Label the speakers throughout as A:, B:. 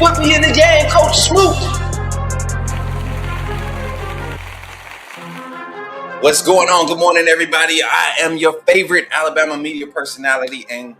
A: Put me in the game, Coach Smook. What's going on? Good morning, everybody. I am your favorite Alabama media personality and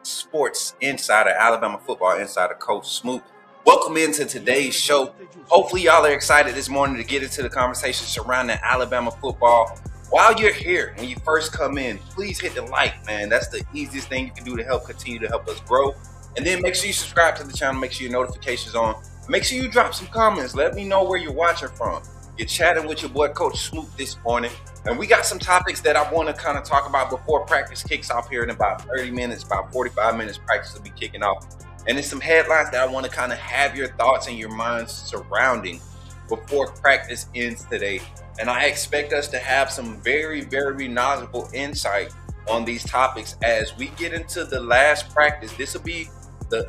A: sports insider, Alabama football insider, Coach Smook. Welcome into today's show. Hopefully, y'all are excited this morning to get into the conversation surrounding Alabama football. While you're here, when you first come in, please hit the like, man. That's the easiest thing you can do to continue to help us grow. And then make sure you subscribe to the channel. Make sure your notifications on. Make sure you drop some comments. Let me know where you're watching from. You're chatting with your boy, Coach Smook, this morning. And we got some topics that I want to kind of talk about before practice kicks off here in about 30 minutes, about 45 minutes. Practice will be kicking off. And there's some headlines that I want to kind of have your thoughts and your minds surrounding before practice ends today. And I expect us to have some very, very knowledgeable insight on these topics as we get into the last practice. This will be the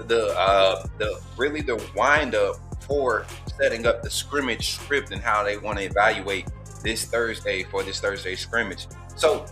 A: wind up for setting up the scrimmage script and how they want to evaluate this Thursday for this Thursday scrimmage. So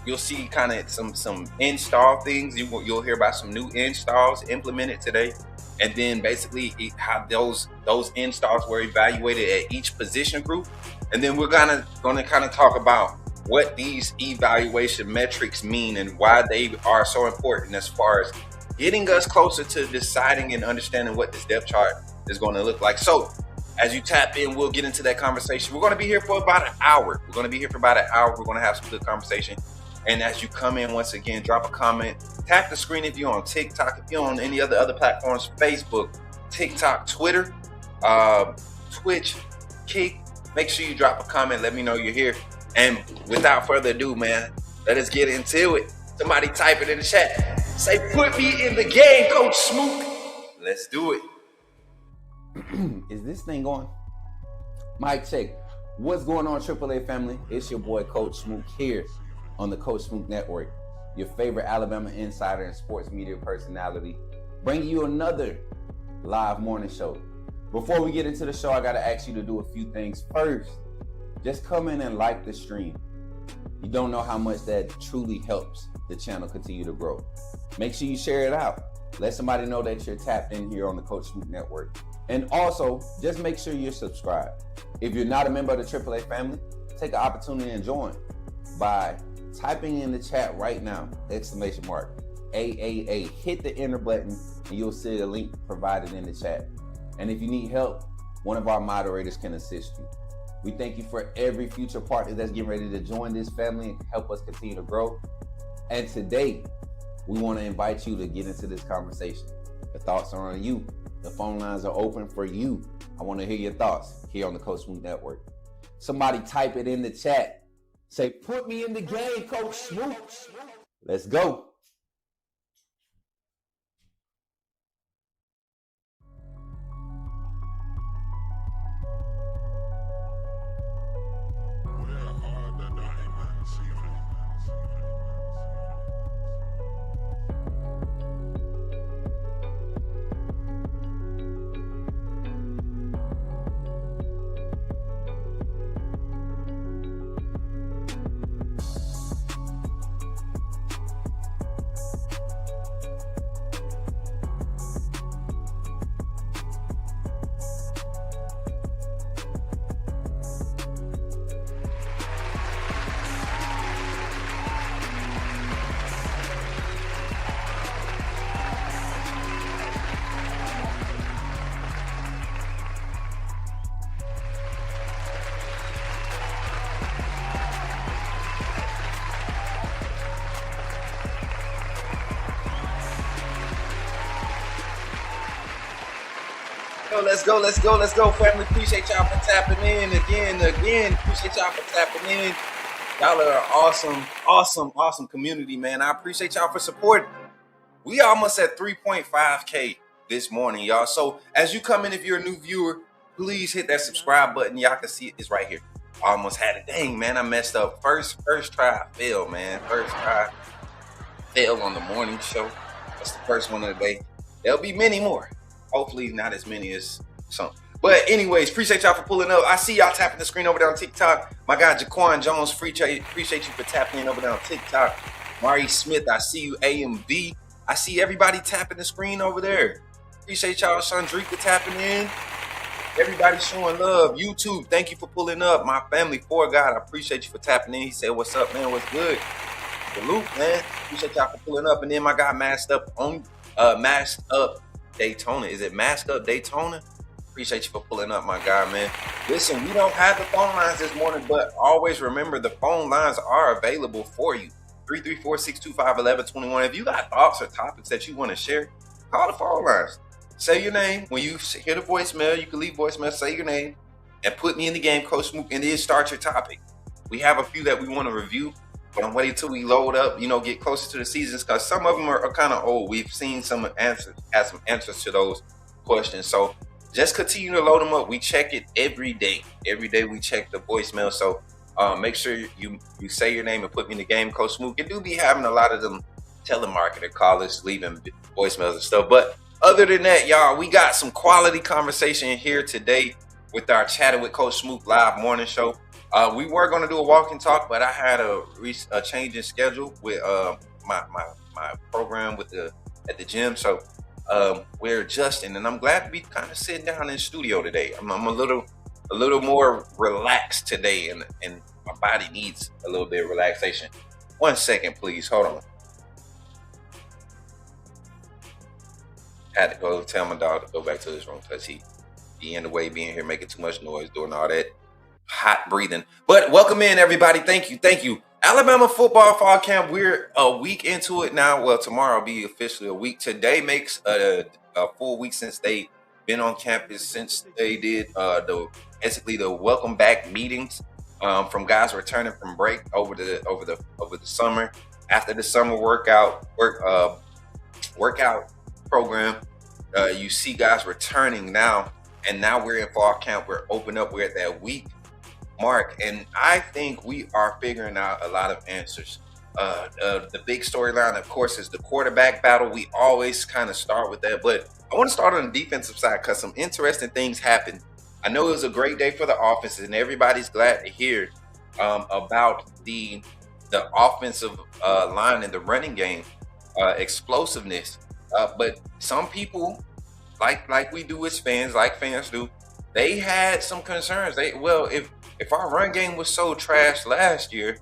A: you'll see kind of some install things. You'll hear about some new installs implemented today, and then basically how those installs were evaluated at each position group. And then we're gonna kind of talk about what these evaluation metrics mean and why they are so important as far as getting us closer to deciding and understanding what this depth chart is going to look like. So as you tap in, we'll get into that conversation. We're going to be here for about an hour. We're going to have some good conversation. And as you come in, once again, drop a comment, tap the screen if you're on TikTok, if you're on any other platforms, Facebook, TikTok, Twitter, Twitch, Kick. Make sure you drop a comment. Let me know you're here. And without further ado, man, let us get into it. Somebody type it in the chat. Say, put me in the game, Coach Smook. Let's do it.
B: Is this thing on? Mic check. What's going on, AAA family? It's your boy, Coach Smook, here on the Coach Smook Network, your favorite Alabama insider and sports media personality, bringing you another live morning show. Before we get into the show, I got to ask you to do a few things. First, just come in and like the stream. You don't know how much that truly helps the channel continue to grow. Make sure you share it out. Let somebody know that you're tapped in here on the Coach Smook Network. And also, just make sure you're subscribed. If you're not a member of the AAA family, take an opportunity and join by typing in the chat right now, !AAA. Hit the enter button and you'll see a link provided in the chat. And if you need help, one of our moderators can assist you. We thank you for every future partner that's getting ready to join this family and help us continue to grow. And today, we want to invite you to get into this conversation. The thoughts are on you. The phone lines are open for you. I want to hear your thoughts here on the Coach Smook Network. Somebody type it in the chat. Say, put me in the game, Coach Smook. Let's go.
A: Let's go, family. Appreciate y'all for tapping in again. Appreciate y'all for tapping in. Y'all are awesome community, man. I appreciate y'all for supporting. We almost at 3.5K this morning, y'all. So as you come in, if you're a new viewer, please hit that subscribe button. Y'all can see it's right here. I almost had it. Dang, man, I messed up. First try, I failed, man. First try, failed on the morning show. That's the first one of the day. There'll be many more. Hopefully not as many as some. But anyways, appreciate y'all for pulling up. I see y'all tapping the screen over there on TikTok. My guy, Jaquan Jones, appreciate you for tapping in over there on TikTok. Mari Smith, I see you. AMV, I see everybody tapping the screen over there. Appreciate y'all. Chandrika tapping in. Everybody showing love. YouTube, thank you for pulling up. My family, for God, I appreciate you for tapping in. He said, "What's up, man? What's good?" Salute, man. Appreciate y'all for pulling up. And then my guy Masked Up Daytona. Is it Masked Up Daytona? Appreciate you for pulling up, my guy, man. Listen, we don't have the phone lines this morning, but always remember the phone lines are available for you. 334-625-1121. If you got thoughts or topics that you want to share, call the phone lines. Say your name. When you hear the voicemail, you can leave voicemail, say your name, and put me in the game, Coach Smook, and then start your topic. We have a few that we want to review, but I'm waiting till we load up, get closer to the seasons, because some of them are kind of old. We've seen some answers to those questions. So just continue to load them up. We check it every day. Every day we check the voicemail. So make sure you say your name and put me in the game, Coach Smook. You do be having a lot of them telemarketer callers leaving voicemails and stuff. But other than that, y'all, we got some quality conversation here today with our Chatting with Coach Smook live morning show. We were going to do a walk and talk, but I had a change in schedule with my program at the gym. So we're adjusting, and I'm glad to be kind of sitting down in the studio today. I'm a little more relaxed today, and my body needs a little bit of relaxation. 1 second, please. Hold on. Had to go tell my dog to go back to his room because he in the way being here making too much noise, doing all that hot breathing. But welcome in, everybody. Thank you. Alabama football fall camp. We're a week into it now. Well, tomorrow will be officially a week. Today makes a full week since they've been on campus, since they did the welcome back meetings from guys returning from break over the summer. After the summer workout program, you see guys returning now, and now we're in fall camp. We're at that week mark, and I think we are figuring out a lot of answers. The big storyline, of course, is the quarterback battle. We always kind of start with that, but I want to start on the defensive side because some interesting things happened. I know it was a great day for the offense, and everybody's glad to hear about the offensive line and the running game explosiveness. But some people, like we do as fans, like fans do, they had some concerns. If our run game was so trash last year,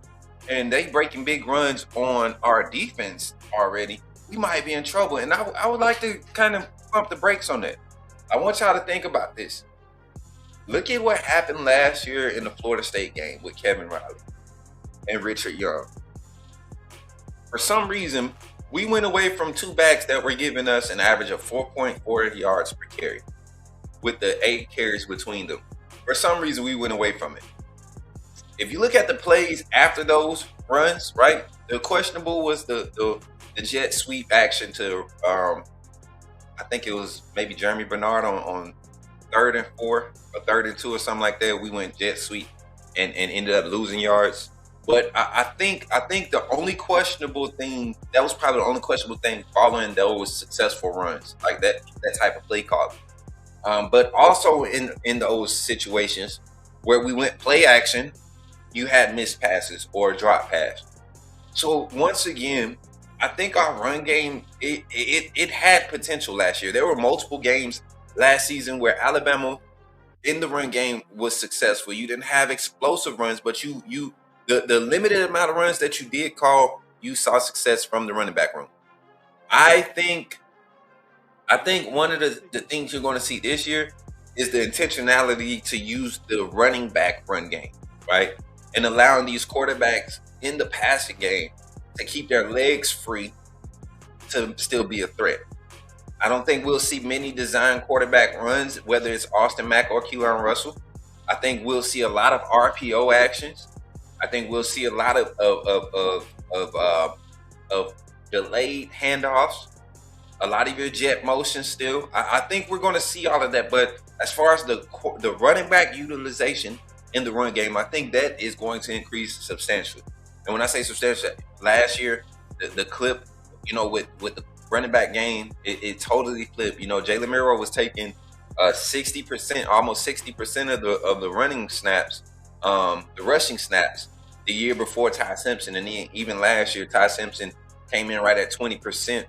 A: and they breaking big runs on our defense already, we might be in trouble. And I would like to kind of pump the brakes on that. I want y'all to think about this. Look at what happened last year in the Florida State game with Kevin Riley and Richard Young. For some reason, we went away from two backs that were giving us an average of 4.4 yards per carry with the 8 carries between them. For some reason, we went away from it. If you look at the plays after those runs, right, the questionable was the jet sweep action to, I think it was maybe Jeremy Bernard on 3rd and 4 or 3rd and 2 or something like that. We went jet sweep and ended up losing yards. But I think the only questionable thing, that was probably the only questionable thing following those successful runs, like that type of play call. But also in those situations where we went play action, you had missed passes or drop pass. So once again, I think our run game, it had potential last year. There were multiple games last season where Alabama in the run game was successful. You didn't have explosive runs, but the limited amount of runs that you did call, you saw success from the running back room. I think one of the things you're going to see this year is the intentionality to use the running back run game, right? And allowing these quarterbacks in the passing game to keep their legs free to still be a threat. I don't think we'll see many design quarterback runs, whether it's Austin Mack or Keelan Russell. I think we'll see a lot of RPO actions. I think we'll see a lot of delayed handoffs, a lot of your jet motion still. I think we're going to see all of that. But as far as the running back utilization in the run game, I think that is going to increase substantially. And when I say substantial, last year, the clip, with the running back game, it totally flipped. Jalen Miro was taking 60%, almost 60% of the running snaps, the rushing snaps, the year before Ty Simpson. And then even last year, Ty Simpson came in right at 20%.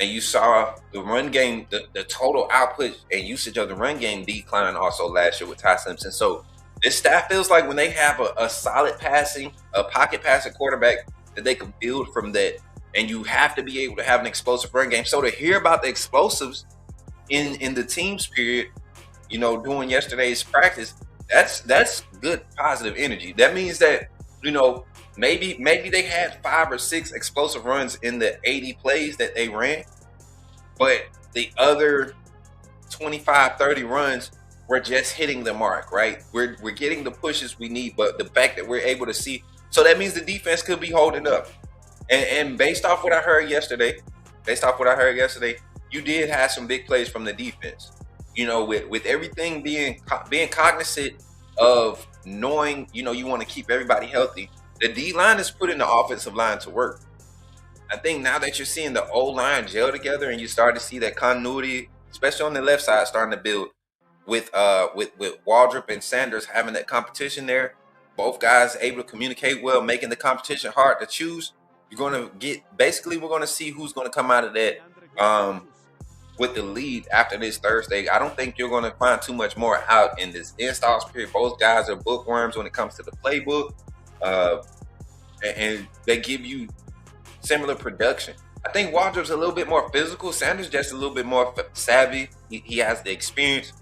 A: and you saw the run game, the total output and usage of the run game decline also last year with Ty Simpson. So this staff feels like when they have a solid passing, a pocket passing quarterback, that they can build from that. And you have to be able to have an explosive run game. So to hear about the explosives in the team spirit, you know, doing yesterday's practice, that's good positive energy. That means that, you know, maybe they had 5 or 6 explosive runs in the 80 plays that they ran, but the other 25, 30 runs were just hitting the mark, right? We're getting the pushes we need, but the fact that we're able to see, so that means the defense could be holding up. And based off what I heard yesterday, you did have some big plays from the defense. You know, with everything being cognizant of knowing, you know, you want to keep everybody healthy, the D line is putting the offensive line to work. I think now that you're seeing the O line gel together and you start to see that continuity, especially on the left side, starting to build with Waldrop and Sanders having that competition there, both guys able to communicate well, making the competition hard to choose. You're going to get, basically, we're going to see who's going to come out of that with the lead after this Thursday. I don't think you're going to find too much more out in this installs period. Both guys are bookworms when it comes to the playbook, and they give you similar production. I think Waldrop's a little bit more physical. Sanders just a little bit more savvy. He has the experience,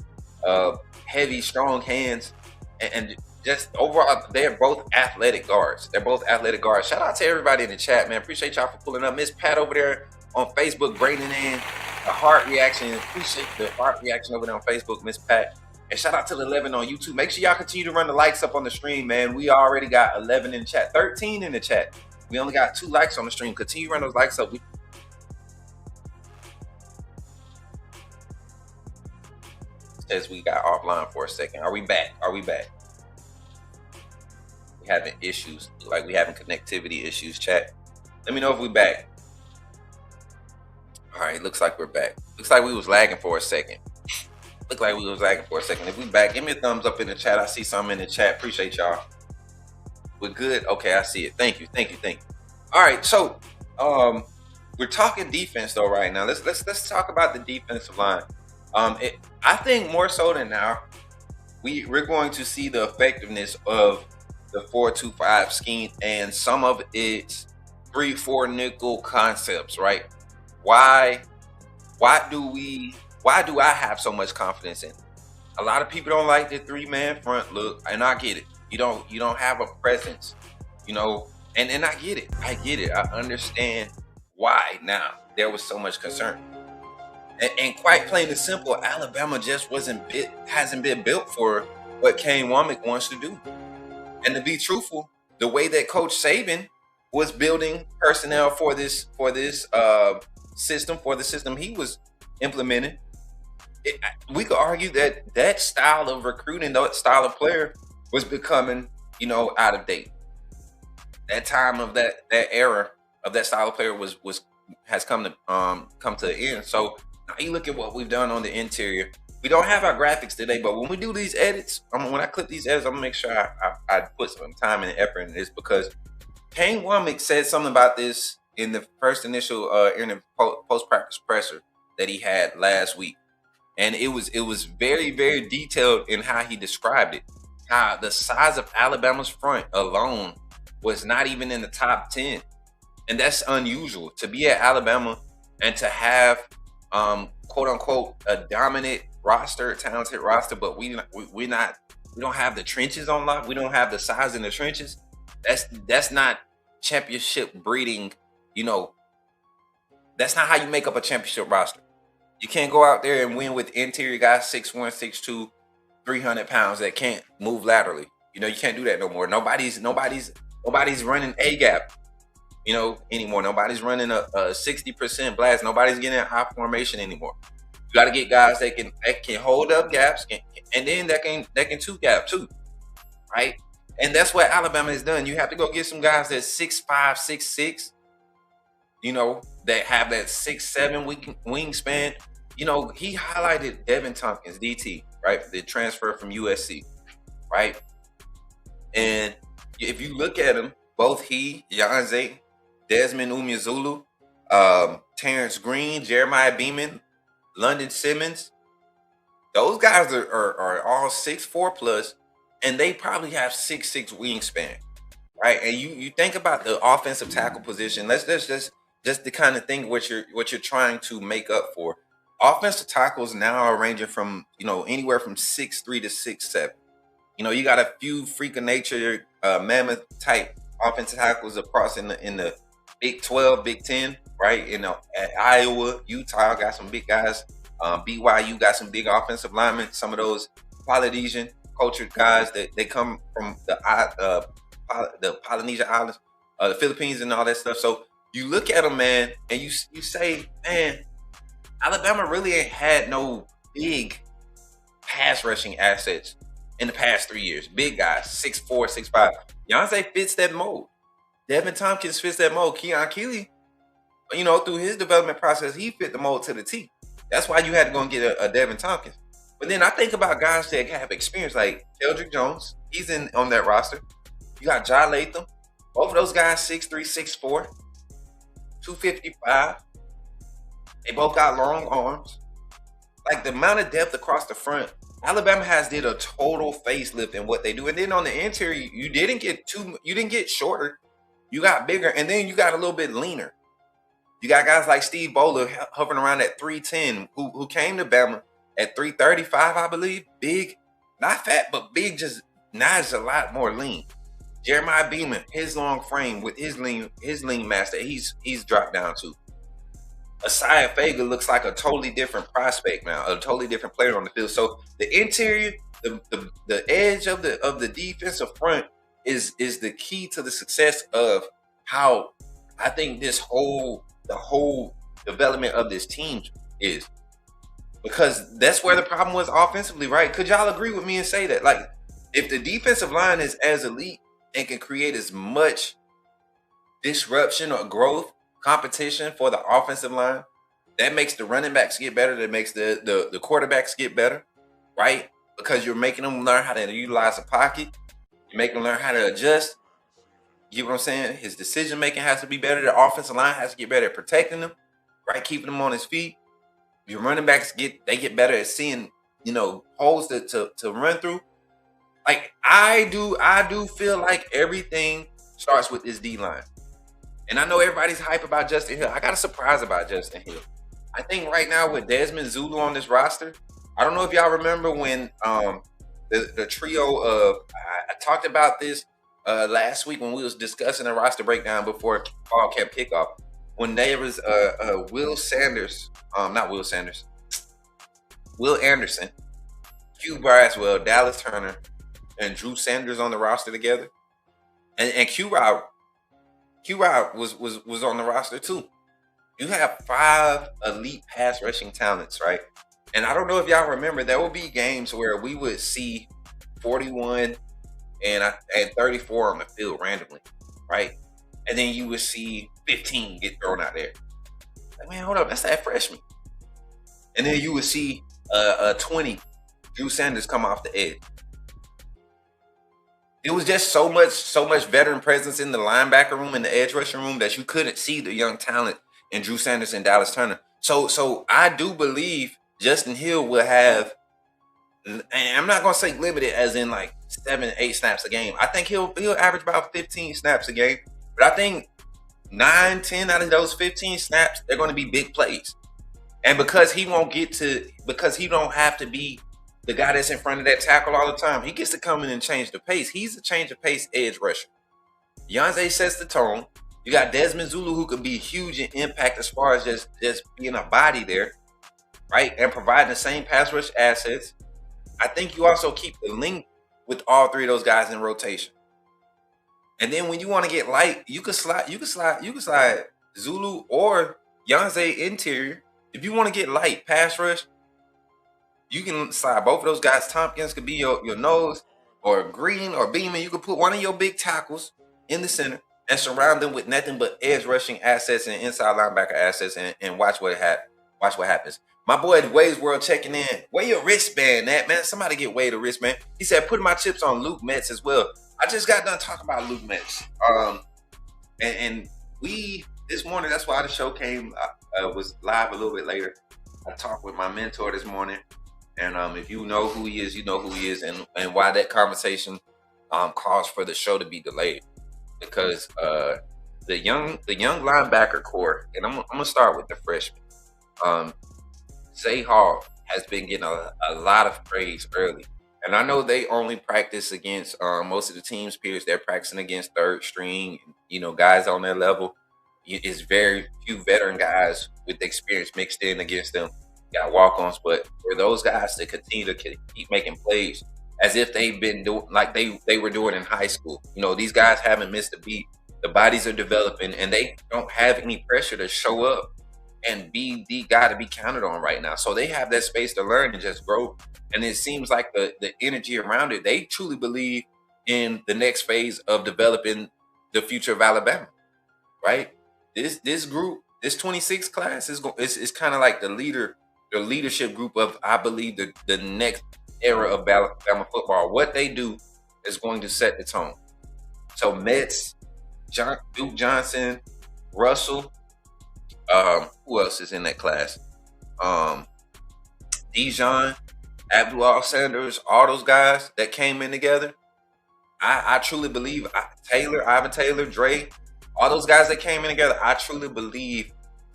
A: heavy, strong hands, and just overall, they're both athletic guards. Shout out to everybody in the chat, man. Appreciate y'all for pulling up. Miss Pat over there on Facebook, bringing in a heart reaction. Appreciate the heart reaction over there on Facebook, Miss Pat. And shout out to the 11 on YouTube. Make sure y'all continue to run the likes up on the stream, man. We already got 11 in the chat, 13 in the chat. We only got 2 likes on the stream. Continue to run those likes up. Says we got offline for a second. Are we back? Having issues, like we having connectivity issues, chat. Let me know if we back. All right, looks like we're back. Looks like we was lagging for a second. If we back, give me a thumbs up in the chat. I see something in the chat. Appreciate y'all. We're good. Okay, I see it. Thank you. All right, so we're talking defense though right now. Let's talk about the defensive line. I think more so than now, we're going to see the effectiveness of the 4-2-5 scheme and some of its 3-4 nickel concepts, right? Why do I have so much confidence in it? A lot of people don't like the 3-man front look, and I get it. You don't have a presence, you know, and I get it. I understand why now there was so much concern. And quite plain and simple, Alabama just hasn't been built for what Kane Womack wants to do. And to be truthful, the way that Coach Saban was building personnel for this system he was implementing, we could argue that style of recruiting, that style of player, was becoming, you know, out of date. That time of that era of that style of player has come to the end. So now you look at what we've done on the interior. We don't have our graphics today, but when we do these edits, when I clip these edits, I'm gonna make sure I put some time and effort in this, because Kane Womack said something about this in the first initial in the post-practice presser that he had last week, and it was very, very detailed in how he described it. How the size of Alabama's front alone was not even in the top 10, and that's unusual to be at Alabama and to have quote unquote a dominant roster, talented roster, but we don't have the trenches on lock. We don't have the size in the trenches. That's not championship breeding, you know. That's not how you make up a championship roster. You can't go out there and win with interior guys 6'1", 6'2", 300 pounds that can't move laterally. You know, you can't do that no more. Nobody's running A gap, you know, anymore. Nobody's running a 60% blast. Nobody's getting a high formation anymore. You got to get guys that can hold up gaps, and then that can two gap too, right? And that's what Alabama has done. You have to go get some guys that's 6'5", 6'6", you know, that have that 6'7" wingspan. You know, he highlighted Devin Tompkins, DT, right? The transfer from USC, right? And if you look at him, both he, Yanze, Desmond Umeozulu, Terrence Green, Jeremiah Beeman, London Simmons. Those guys are all 6'4" plus, and they probably have 6'6" wingspan, right? And you think about the offensive tackle position. Let's just the kind of thing what you're trying to make up for. Offensive tackles now are ranging from anywhere from 6'3" to 6'7". You got a few freak of nature, mammoth type offensive tackles across in the Big 12, Big 10, right? At Iowa, Utah got some big guys. BYU got some big offensive linemen. Some of those Polynesian cultured guys that they come from the Polynesian Islands, the Philippines, and all that stuff. So you look at them, man, and you say, man, Alabama really ain't had no big pass rushing assets in the past 3 years. Big guys, 6'4", 6'5". Beyonce fits that mold. Devin Tompkins fits that mold. Keon Keeley, through his development process, he fit the mold to the T. That's why you had to go and get a Devin Tompkins. But then I think about guys that have experience, like Keldrick Jones. He's on that roster. You got John Latham. Both of those guys, 6'3", 6'4", 255. They both got long arms. Like, the amount of depth across the front, Alabama has did a total facelift in what they do. And then on the interior, you didn't get shorter. You got bigger, and then you got a little bit leaner. You got guys like Steve Bowler hovering around at 310, who came to Bama at 335, I believe. Big, not fat, but big, just not a lot more lean. Jeremiah Beeman, his long frame with his lean mass that he's dropped down to. Asaya Fega looks like a totally different prospect now, a totally different player on the field. So the interior, the edge of the defensive front is the key to the success of how I think the whole development of this team is. Because that's where the problem was offensively, right? Could y'all agree with me and say that? Like, if the defensive line is as elite and can create as much disruption or growth, competition for the offensive line, that makes the running backs get better. That makes the quarterbacks get better, right? Because you're making them learn how to utilize the pocket. You make them learn how to adjust. You know what I'm saying? His decision making has to be better. The offensive line has to get better at protecting him, right? Keeping him on his feet. Your running backs get better at seeing, holes to run through. Like, I do feel like everything starts with this D line. And I know everybody's hype about Justin Hill. I got a surprise about Justin Hill. I think right now with Desmond Zulu on this roster, I don't know if y'all remember when the trio of, I talked about this last week when we was discussing the roster breakdown before fall camp kickoff. When there was Will Anderson, Q Braswell, Dallas Turner, and Drew Sanders on the roster together. And Q-Rod was on the roster too. You have 5 elite pass rushing talents, right? And I don't know if y'all remember, there will be games where we would see 41 and 34 on the field randomly, right? And then you would see 15 get thrown out there. Like, man, hold up, that's that freshman. And then you would see 20 Drew Sanders come off the edge. It was just so much veteran presence in the linebacker room and the edge rushing room that you couldn't see the young talent in Drew Sanders and Dallas Turner. So I do believe Justin Hill will have, and I'm not gonna say limited as in like 7, 8 snaps a game. I think he'll average about 15 snaps a game. But I think 9, 10 out of those 15 snaps, they're gonna be big plays. And because he don't have to be the guy that's in front of that tackle all the time, he gets to come in and change the pace. He's a change of pace edge rusher. Beyonce sets the tone. You got Desmond Zulu, who could be huge in impact as far as just being a body there, right? And providing the same pass rush assets. I think you also keep the link with all 3 of those guys in rotation. And then when you want to get light, you could slide Zulu or Beyonce interior. If you want to get light pass rush, you can slide both of those guys. Tompkins could be your nose, or Green or Beeman. You could put one of your big tackles in the center and surround them with nothing but edge rushing assets and inside linebacker assets, and watch what happens. My boy Wade's World checking in. Where your wristband at, man? Somebody get Wade a wristband. He said, put my chips on Luke Metz as well. I just got done talking about Luke Metz. And we this morning, that's why the show came. Was live a little bit later. I talked with my mentor this morning, and if you know who he is, you know who he is, and why that conversation caused for the show to be delayed because the young linebacker core, and I'm gonna start with the freshman. Um, Zay Hall has been getting a lot of praise early. And I know they only practice against most of the team's peers. They're practicing against third string, guys on their level. It's very few veteran guys with experience mixed in against them. Got walk-ons, but for those guys to continue to keep making plays as if they've been doing like they were doing in high school. These guys haven't missed a beat. The bodies are developing, and they don't have any pressure to show up and be the guy to be counted on right now. So they have that space to learn and just grow. And it seems like the energy around it, they truly believe in the next phase of developing the future of Alabama, right? This group, this 26 class is kind of like the leadership group of, I believe, the next era of Alabama football. What they do is going to set the tone. So Metz, Duke Johnson, Russell, who else is in that class? Dijon, Abdul Sanders, all those guys that came in together. I truly believe Ivan Taylor, Dre, all those guys that came in together. I truly believe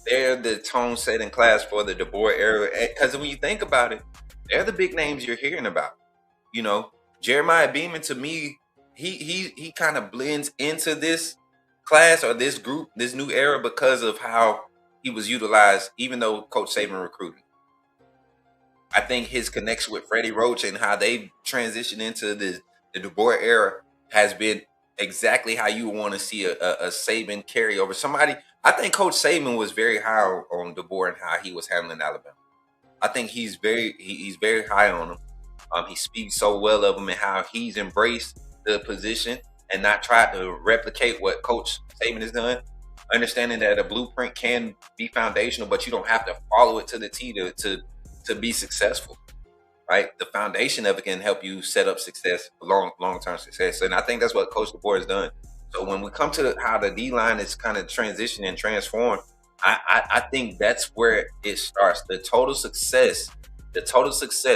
A: they're the tone setting class for the DeBoer era. Because when you think about it, they're the big names you're hearing about. Jeremiah Beeman, to me, he kind of blends into this class or this group, this new era, because of how he was utilized, even though Coach Saban recruited. I think his connection with Freddie Roach and how they transitioned into the DeBoer era has been exactly how you want to see a Saban carry over somebody. I think Coach Saban was very high on DeBoer and how he was handling Alabama. I think he's very high on him. He speaks so well of him and how he's embraced the position and not tried to replicate what Coach Saban has done. Understanding that a blueprint can be foundational, but you don't have to follow it to the T to be successful, right? The foundation of it can help you set up success, long-term success. And I think that's what Coach DeBoer has done. So when we come to how the D-line is kind of transitioned and transformed, I think that's where it starts. The total success.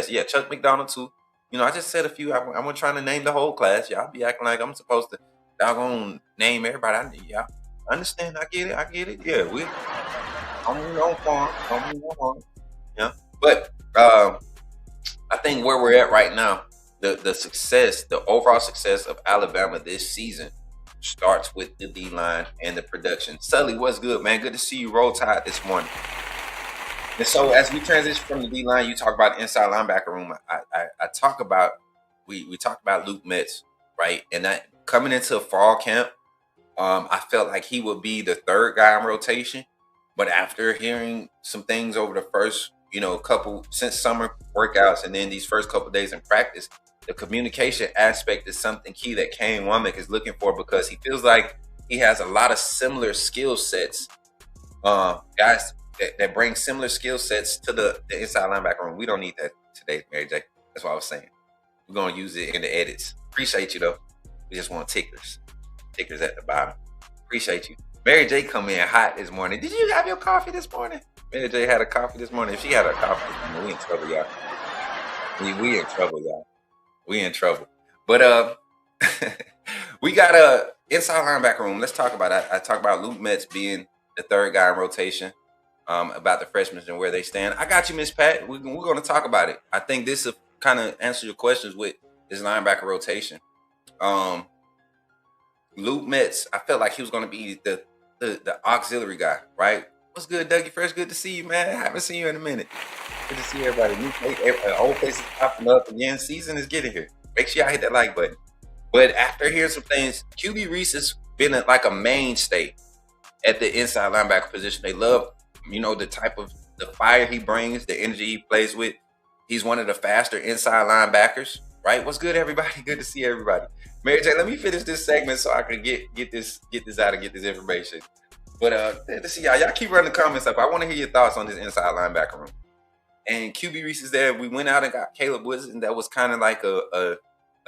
A: Yeah, Chuck McDonald too. I just said a few. I'm trying to name the whole class. Y'all be acting like I'm supposed to doggone name everybody. Y'all understand? I get it. Yeah, I'm on farm. Yeah, but I think where we're at right now, the success, the overall success of Alabama this season starts with the D-line and the production. Sully, what's good, man? Good to see you. Roll Tide this morning. And so as we transition from the D-line, you talk about inside linebacker room. I talk about we talked about Luke Metz, right? And that coming into fall camp, I felt like he would be the third guy in rotation. But after hearing some things over the first, couple since summer workouts and then these first couple days in practice, the communication aspect is something key that Kane Womack is looking for, because he feels like he has a lot of similar skill sets. Guys that bring similar skill sets to the inside linebacker room. We don't need that today, Mary J. That's what I was saying. We're going to use it in the edits. Appreciate you, though. We just want tickers. Tickers at the bottom. Appreciate you. Mary J come in hot this morning. Did you have your coffee this morning? Mary J had a coffee this morning. If she had a coffee this morning, we in trouble, y'all. We in trouble, y'all. We in trouble. But we got a inside linebacker room. Let's talk about it. I talk about Luke Metz being the third guy in rotation. About the freshmen and where they stand. I got you, Miss Pat. We're going to talk about it. I think this will kind of answer your questions with this linebacker rotation. Luke Metz, I felt like he was going to be the auxiliary guy, right? What's good, Dougie Fresh? Good to see you, man. I haven't seen you in a minute. Good to see everybody. New face, old faces popping up again. Season is getting here. Make sure y'all hit that like button. But after hearing some things, QB Reese has been like a mainstay at the inside linebacker position. They love the type of the fire he brings, the energy he plays with. He's one of the faster inside linebackers, right? What's good, everybody? Good to see everybody. Mary J, let me finish this segment so I can get this out and get this information. But let's see y'all. Y'all keep running the comments up. I want to hear your thoughts on this inside linebacker room. And QB Reese is there. We went out and got Caleb Woods, and that was kind of like a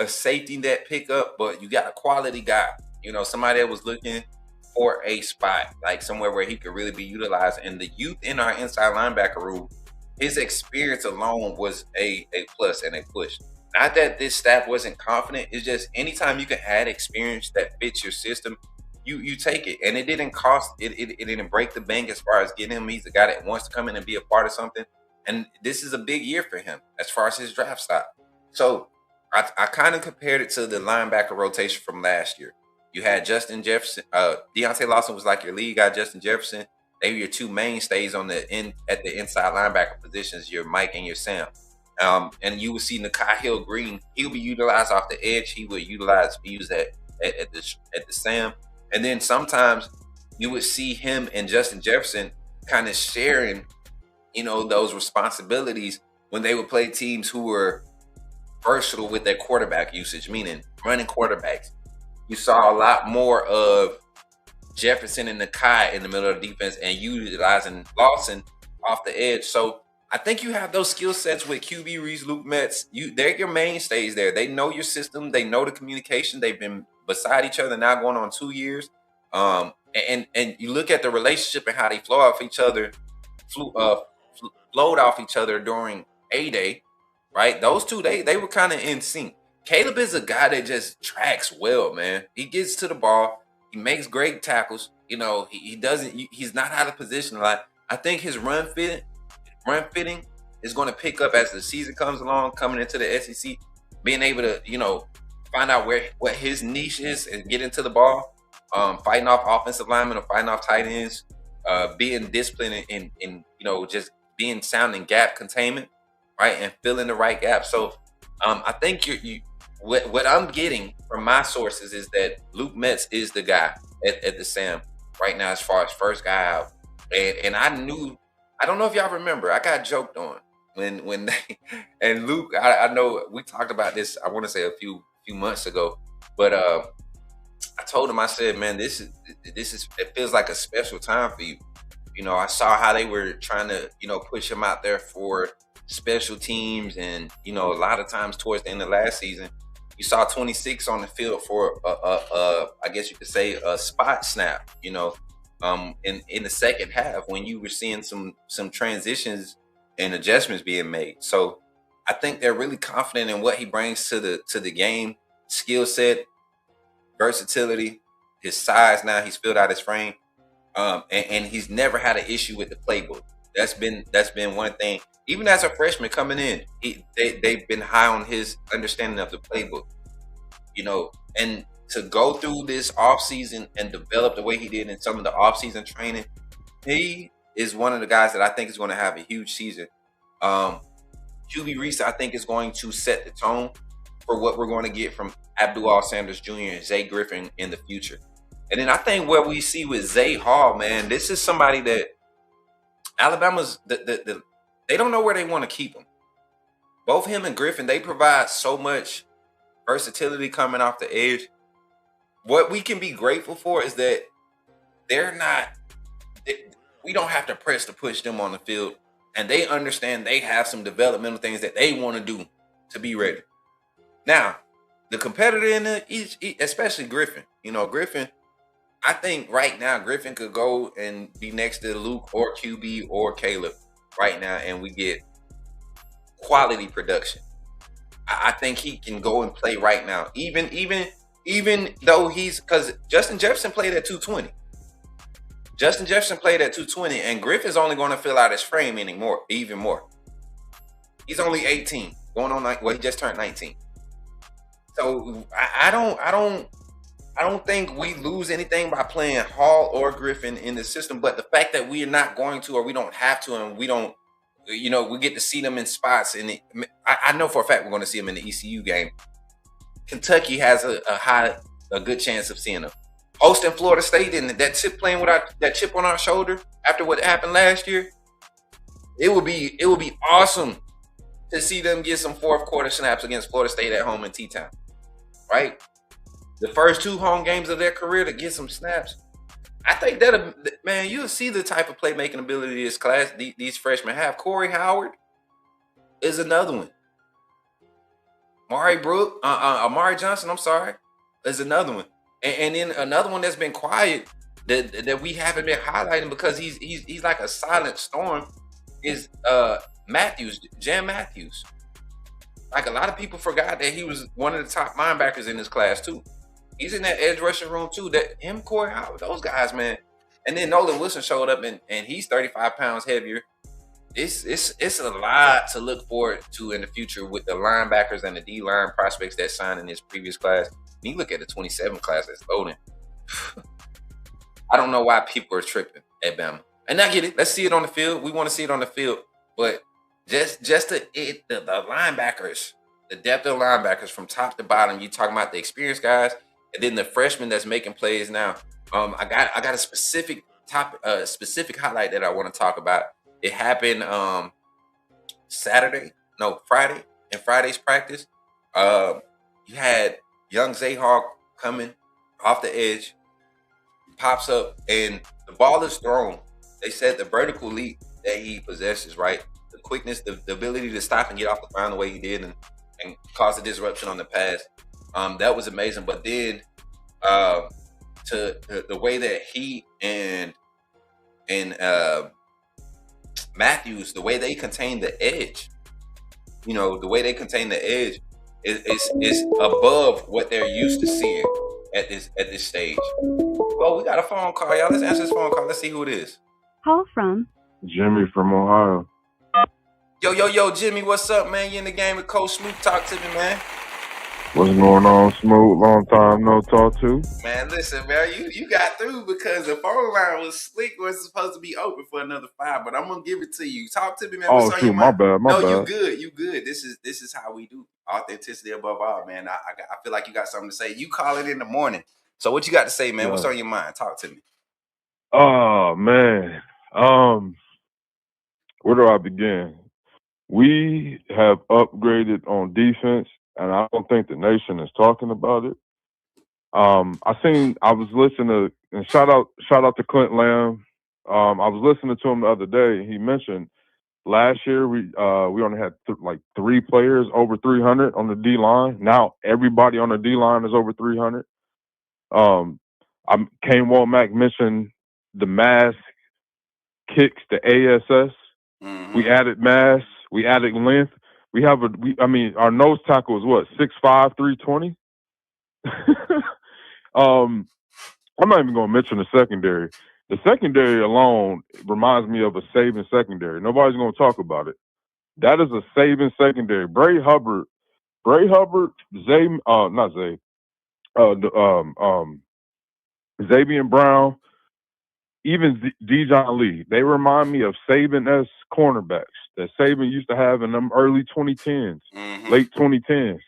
A: safety net pickup, but you got a quality guy. Somebody that was looking for a spot, like somewhere where he could really be utilized. And the youth in our inside linebacker room, his experience alone was a plus and a push. Not that this staff wasn't confident. It's just anytime you can add experience that fits your system, you take it. And it didn't cost it didn't break the bank as far as getting him. He's a guy that wants to come in and be a part of something. And this is a big year for him as far as his draft stock. So I kind of compared it to the linebacker rotation from last year. You had Justin Jefferson, Deontay Lawson was like your lead guy. Justin Jefferson, they were your two mainstays on the end at the inside linebacker positions, your Mike and your Sam. And you would see Nakai Hill Green. He'll be utilized off the edge. He would be used at the Sam. And then sometimes you would see him and Justin Jefferson kind of sharing, those responsibilities when they would play teams who were versatile with their quarterback usage, meaning running quarterbacks. You saw a lot more of Jefferson and Nakai in the middle of the defense and utilizing Lawson off the edge. So I think you have those skill sets with QB Reese, Luke Metz. They're your mainstays there. They know your system. They know the communication. They've been beside each other now going on 2 years. And you look at the relationship and how they flow off each other, flowed off each other during A-Day, right? Those two, they were kind of in sync. Caleb is a guy that just tracks well, man. He gets to the ball. He makes great tackles. He's not out of position a lot. I think his run fitting is going to pick up as the season comes along, coming into the SEC, being able to, find out what his niche is and get into the ball, fighting off offensive linemen or fighting off tight ends, being disciplined in just being sound in gap containment, right, and filling the right gap. So I think what I'm getting from my sources is that Luke Metz is the guy at the Sam right now as far as first guy out. And I don't know if y'all remember, I got joked on when they, and Luke, I know we talked about this, I want to say a few months ago, but I told him, I said, man, this is it feels like a special time for you. I saw how they were trying to, push him out there for special teams. And, a lot of times towards the end of last season, you saw 26 on the field for, I guess you could say, a spot snap, in the second half when you were seeing some transitions and adjustments being made. So I think they're really confident in what he brings to the game, skill set, versatility, his size. Now he's filled out his frame. And he's never had an issue with the playbook. That's been one thing. Even as a freshman coming in, they've been high on his understanding of the playbook. And to go through this offseason and develop the way he did in some of the offseason training, he is one of the guys that I think is going to have a huge season. QB Reese, I think, is going to set the tone for what we're going to get from Abdul Sanders Jr. and Zay Griffin in the future. And then I think what we see with Zay Hall, man, this is somebody that Alabama's they don't know where they want to keep him. Both him and Griffin, they provide so much versatility coming off the edge. What we can be grateful for is that we don't have to press to push them on the field, and they understand they have some developmental things that they want to do to be ready. Now, the competitor in especially Griffin, Griffin, I think right now Griffin could go and be next to Luke or QB or Caleb right now, and we get quality production. I think he can go and play right now, even though because Justin Jefferson played at 220. Justin Jefferson played at 220, and Griffin's only going to fill out his frame even more. He's only 18, going on he just turned 19. So I don't think we lose anything by playing Hall or Griffin in the system, but the fact that we are not going to, or we don't have to, and we don't, we get to see them in spots. And I know for a fact we're going to see them in the ECU game. Kentucky has a good chance of seeing them. Hosting Florida State and that playing with that chip on our shoulder after what happened last year, it would be awesome to see them get some fourth quarter snaps against Florida State at home in T-Town, right? The first 2 home games of their career to get some snaps. I think man, you'll see the type of playmaking ability this class, these freshmen have. Corey Howard is another one. Amari Johnson, I'm sorry, is another one. And then another one that's been quiet, that we haven't been highlighting because he's like a silent storm is Matthews, Jan Matthews. Like a lot of people forgot that he was one of the top linebackers in this class too. He's in that edge rushing room too. That him, Corey Howard, those guys, man. And then Nolan Wilson showed up and he's 35 pounds heavier. It's a lot to look forward to in the future with the linebackers and the D line prospects that signed in this previous class. When you look at the 27 class that's loading, I don't know why people are tripping at Bama. And I get it. Let's see it on the field. We want to see it on the field. But just the linebackers, the depth of linebackers from top to bottom. You talking about the experienced guys, and then the freshmen that's making plays now. I got a specific highlight that I want to talk about. It happened Friday, in Friday's practice. You had young Zayhawk coming off the edge, pops up, and the ball is thrown. They said the vertical leap that he possesses, right? The quickness, the ability to stop and get off the ground the way he did and cause a disruption on the pass. That was amazing. But then to the way that he and Matthews, the way they contain the edge, the way they contain the edge is above what they're used to seeing at this stage. Oh, we got a phone call, y'all. Let's answer this phone call. Let's see who it is.
C: Call from
D: Jimmy from Ohio.
A: Yo, Jimmy, what's up, man? You in the game with Coach Smook? Talk to me, man.
D: What's going on, Smook? Long time no talk to.
A: Man, listen, man, you got through because the phone line was slick. Was supposed to be open for another 5, but I'm gonna give it to you. Talk to me, man.
D: Oh, shoot, my bad.
A: No, you good. This is how we do. Authenticity above all, man. I feel like you got something to say. You call it in the morning. So what you got to say, man? Yeah. What's on your mind? Talk to me.
D: Oh, man. Where do I begin? We have upgraded on defense, and I don't think the nation is talking about it. I was listening to, and shout out to Clint Lamb. I was listening to him the other day. He mentioned last year we only had 3 players over 300 on the D line. Now everybody on the D line is over 300. Kane Womack mentioned the mass kicks, the ASS. Mm-hmm. We added mass. We added length. Our nose tackle is what, 6'5", 320? I'm not even going to mention the secondary. The secondary alone reminds me of a Saban secondary. Nobody's going to talk about it. That is a Saban secondary. Bray Hubbard, Xavier Brown, even Dijon Lee. They remind me of Saban-esque cornerbacks that Saban used to have in them early 2010s, mm-hmm. late 2010s.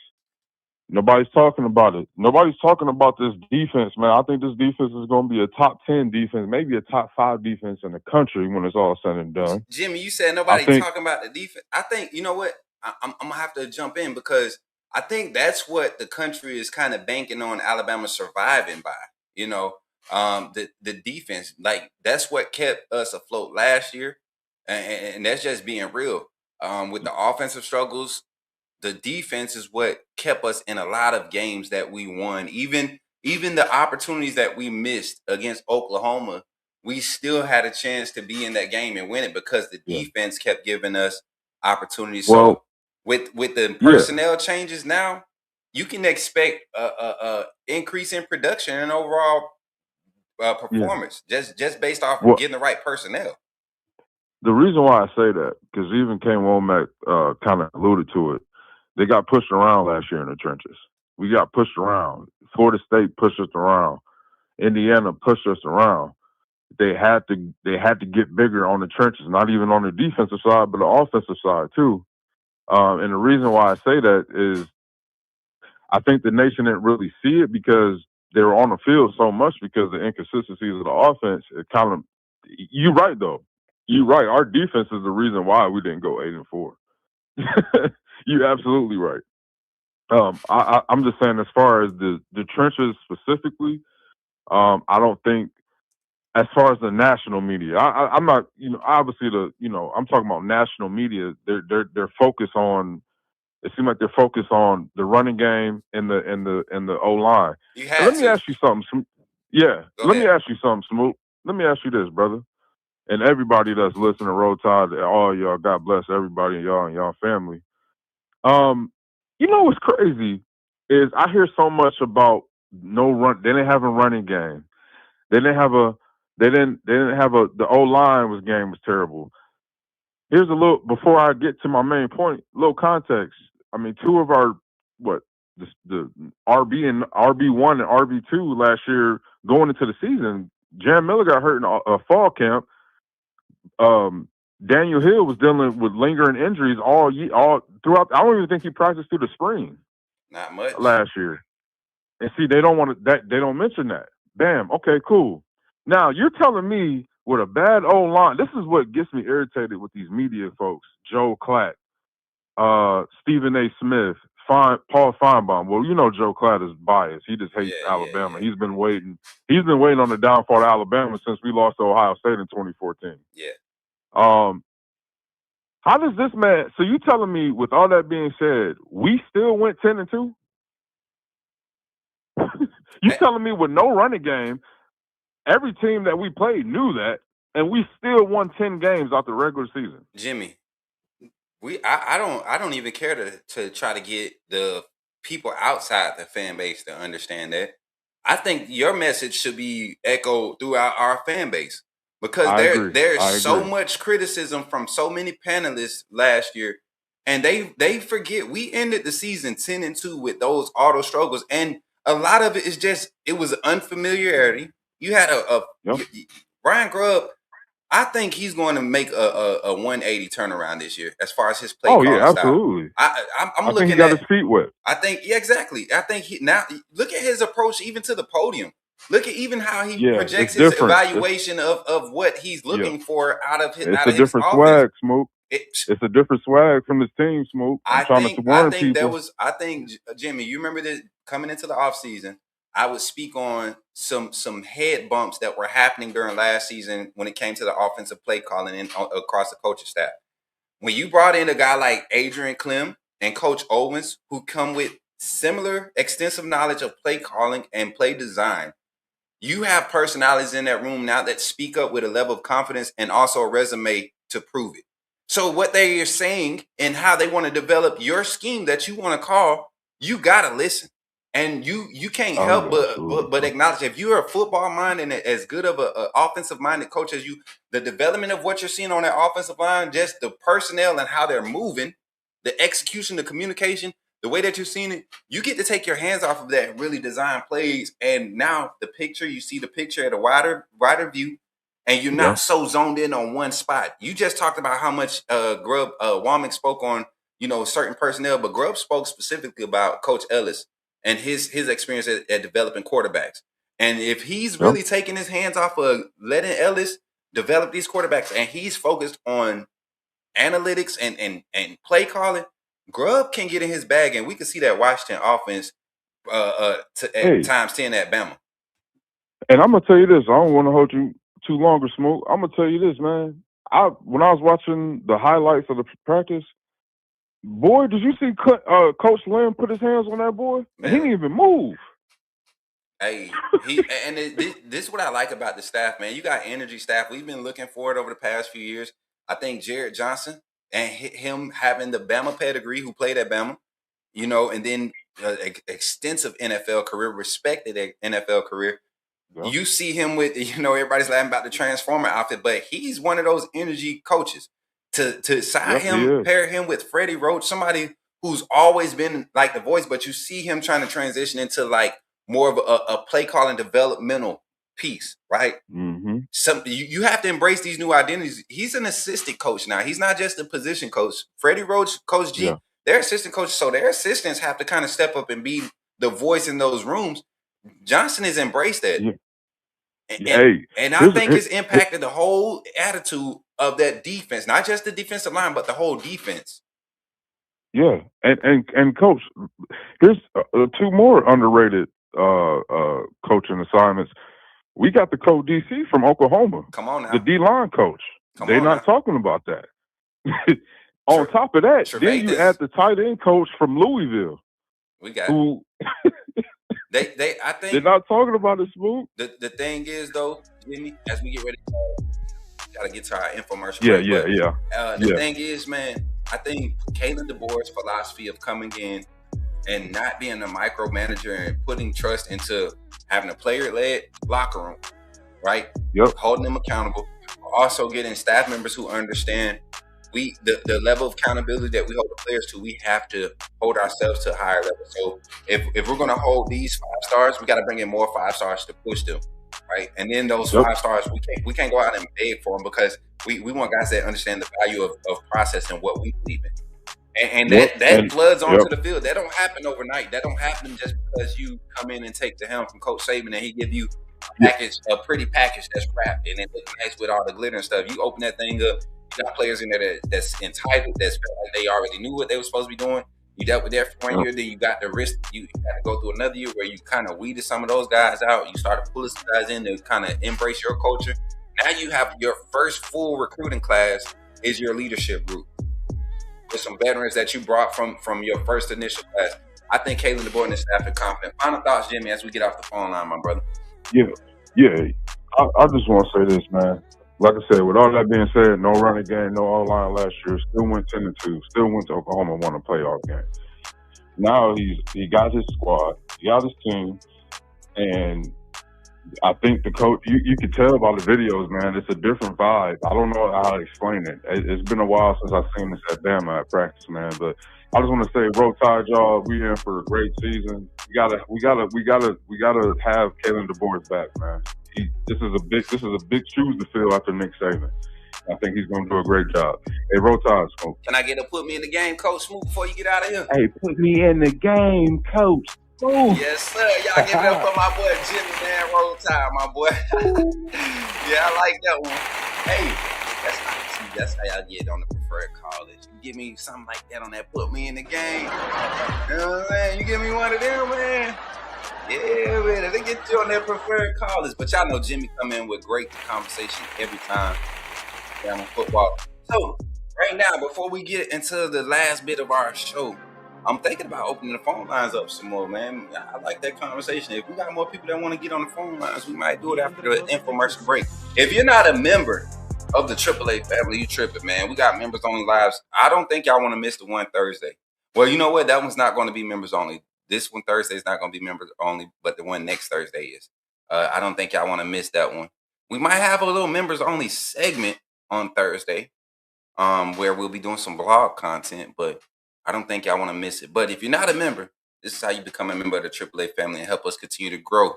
D: Nobody's talking about it. Nobody's talking about this defense, man. I think this defense is going to be a top 10 defense, maybe a top 5 defense in the country when it's all said and done.
A: Jimmy, you said nobody talking about the defense. I think, you know what? I'm going to have to jump in because I think that's what the country is kind of banking on Alabama surviving by, the defense. Like, that's what kept us afloat last year. And that's just being real. With the offensive struggles, the defense is what kept us in a lot of games that we won. Even the opportunities that we missed against Oklahoma, we still had a chance to be in that game and win it because the defense kept giving us opportunities. So with the personnel changes now, you can expect a increase in production and overall performance just based off of getting the right personnel.
D: The reason why I say that, because even Kane Womack kind of alluded to it, they got pushed around last year in the trenches. We got pushed around. Florida State pushed us around. Indiana pushed us around. They had to get bigger on the trenches, not even on the defensive side, but the offensive side too. And the reason why I say that is I think the nation didn't really see it because they were on the field so much because of the inconsistencies of the offense. It kind of, you're right though. You're right. Our defense is the reason why we didn't go 8-4. You're absolutely right. I'm just saying, as far as the trenches specifically, I don't think, as far as the national media, I'm not, obviously I'm talking about national media. They're focused on. It seems like they're focused on the running game and the O line.
A: Let
D: me ask you something. Yeah.
A: Go
D: Let me
A: ahead.
D: ask you something, Smook. Let me ask you this, brother. And everybody that's listening to Roll Tide, all y'all, God bless everybody and y'all family. You know what's crazy is I hear so much about no run. They didn't have a running game. They didn't have a. They didn't have a. The O line was terrible. Here's a little before I get to my main point. Little context. I mean, two of our what the RB and RB1 and RB2 last year going into the season. Jan Miller got hurt in a fall camp. Daniel Hill was dealing with lingering injuries all throughout. I don't even think he practiced through the spring
A: Not much.
D: last year. And see, they don't want to, that they don't mention that. Bam. Okay, cool. Now you're telling me with a bad old line. This is what gets me irritated with these media folks. Joe Klatt, Stephen A. Smith, Paul Feinbaum. Well, you know Joe Klatt is biased. He just hates Alabama.
A: Yeah.
D: He's been waiting. He's been waiting on the downfall of Alabama since we lost to Ohio State in 2014.
A: Yeah.
D: How does this man? So you telling me, with all that being said, we still went 10-2? You telling me with no running game, every team that we played knew that, and we still won 10 games out the regular season?
A: Jimmy, I don't even care to try to get the people outside the fan base to understand that. I think your message should be echoed throughout our fan base because there's so much criticism from so many panelists last year, and they forget we ended the season 10-2 with those auto struggles, and a lot of it is just it was unfamiliarity. You had Brian Grubb. I think he's going to make a 180 turnaround this year as far as his play calling style.
D: Absolutely.
A: I'm
D: I
A: looking
D: think he got his feet wet.
A: I think exactly. I think now look at his approach even to the podium. Look at even how he projects his evaluation of what he's looking for out of his.
D: It's a different swag, Smoke. It's a different swag from this team, Smoke.
A: I think Jimmy, you remember that coming into the offseason, I would speak on some head bumps that were happening during last season when it came to the offensive play calling and across the coaching staff. When you brought in a guy like Adrian Clem and Coach Owens, who come with similar extensive knowledge of play calling and play design, you have personalities in that room now that speak up with a level of confidence and also a resume to prove it. So what they are saying and how they want to develop your scheme that you want to call, you got to listen. And you can't help but acknowledge if you're a football mind and as good of an offensive minded coach as you, the development of what you're seeing on that offensive line, just the personnel and how they're moving, the execution, the communication, the way that you're seeing it, you get to take your hands off of that and really design plays. And now you see the picture at a wider view, and you're not so zoned in on one spot. You just talked about how much Grubb Womack spoke on, certain personnel, but Grubb spoke specifically about Coach Ellis and his experience at developing quarterbacks. And if he's really taking his hands off of letting Ellis develop these quarterbacks and he's focused on analytics and play calling, Grubb can get in his bag, and we can see that Washington offense at times 10 at Bama.
D: And I'm going to tell you this. I don't want to hold you too long or Smoke. I'm going to tell you this, man. When I was watching the highlights of the practice, boy, did you see Coach Lynn put his hands on that boy? And he didn't even move.
A: Hey, this is what I like about the staff, man. You got energy staff. We've been looking for it over the past few years. I think Jared Johnson and him having the Bama pedigree, who played at Bama, and then extensive NFL career, respected NFL career. Yeah. You see him with, everybody's laughing about the Transformer outfit, but he's one of those energy coaches. To side him, pair him with Freddie Roach, somebody who's always been like the voice, but you see him trying to transition into like more of a play calling developmental piece, right?
D: Mm-hmm.
A: You have to embrace these new identities. He's an assistant coach now. He's not just a position coach. Freddie Roach, Coach G, they're assistant coaches, so their assistants have to kind of step up and be the voice in those rooms. Johnson has embraced that.
D: Yeah.
A: And I think it's impacted the whole attitude of that defense, not just the defensive line, but the whole defense.
D: Yeah, and Coach, here's two more underrated coaching assignments. We got the Coach DC from Oklahoma.
A: Come on now.
D: The D-line coach. They're not talking about that. On top of that, then you add the tight end coach from Louisville.
A: We got
D: who
A: I
D: They're
A: think
D: not talking about it, Smook.
A: the thing is though, Jimmy, as we get ready, gotta get to our infomercial
D: Yeah,
A: break. But the
D: yeah.
A: thing is, man, I think Kalen DeBoer's philosophy of coming in and not being a micromanager and putting trust into having a player-led locker room, right?
D: Yep.
A: Holding them accountable. Also getting staff members who understand the level of accountability that we hold the players to, we have to hold ourselves to a higher level. So if we're going to hold these 5 stars, we got to bring in more 5 stars to push them, right? And then those 5 stars, we can't go out and beg for them, because we want guys that understand the value of process and what we believe in. And that floods onto the field. That don't happen overnight. That don't happen just because you come in and take the helm from Coach Saban and he give you a pretty package that's wrapped and it looks nice with all the glitter and stuff. You open that thing up, you got players in there that's entitled, that's like they already knew what they were supposed to be doing. You dealt with that for 1 year, then you got the risk. You got to go through another year where you kind of weeded some of those guys out. You started pulling some guys in to kind of embrace your culture. Now you have your first full recruiting class is your leadership group with some veterans that you brought from your first initial class. I think Kalen DeBoer and his staff are confident. Final thoughts, Jimmy, as we get off the phone line, my brother.
D: Yeah. I just want to say this, man. Like I said, with all that being said, no running game, no O-line last year, still went 10-2, still went to Oklahoma and won a playoff game. Now he got his squad, he got his team, and I think the coach, you can tell by the videos, man, it's a different vibe. I don't know how to explain it. It's been a while since I've seen this at Bama at practice, man. But I just want to say, Roll Tide, y'all. We in for a great season. We gotta have Kalen DeBoer's back, man. This is a big shoes to fill after Nick Saban. I think he's gonna do a great job. Hey, Roll Tide, Smoke.
A: Can I get a put me in the game, Coach Smook, before you get out of here?
D: Hey, put me in the game, Coach. Ooh.
A: Yes, sir. Y'all give it up for my boy Jimmy, man. Roll Tide, my boy. Yeah, I like that one. Hey, that's how y'all get on the preferred college. You give me something like that on that put me in the game. You know what I'm saying? You give me one of them, man. Yeah, man. They get you on that preferred college. But y'all know Jimmy come in with great conversation every time down on football. So, right now, before we get into the last bit of our show, I'm thinking about opening the phone lines up some more, man. I like that conversation. If we got more people that want to get on the phone lines, we might do it after the infomercial break. If you're not a member of the AAA family, you tripping, man. We got members only lives. I don't think y'all want to miss the one Thursday. Well, you know what? That one's not going to be members only. This one Thursday is not going to be members only, but the one next Thursday is. I don't think y'all want to miss that one. We might have a little members only segment on Thursday, where we'll be doing some blog content, but I don't think y'all want to miss it. But if you're not a member, this is how you become a member of the AAA family and help us continue to grow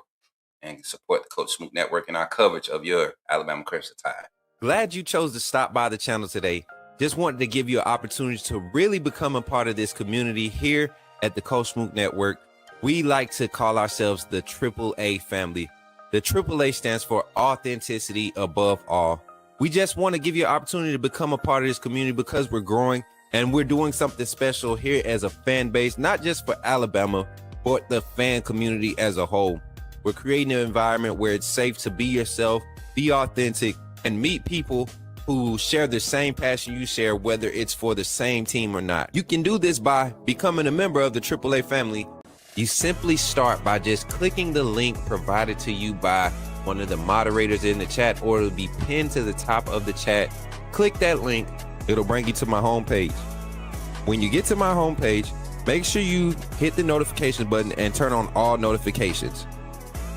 A: and support the Coach Smook Network and our coverage of your Alabama Crimson Tide.
C: Glad you chose to stop by the channel today. Just wanted to give you an opportunity to really become a part of this community here at the Coach Smook Network. We like to call ourselves the AAA family. The AAA stands for authenticity above all. We just want to give you an opportunity to become a part of this community because we're growing. And we're doing something special here as a fan base, not just for Alabama, but the fan community as a whole. We're creating an environment where it's safe to be yourself, be authentic, and meet people who share the same passion you share, whether it's for the same team or not. You can do this by becoming a member of the AAA family. You simply start by just clicking the link provided to you by one of the moderators in the chat, or it'll be pinned to the top of the chat. Click that link. It'll bring you to my homepage. When you get to my homepage, make sure you hit the notification button and turn on all notifications.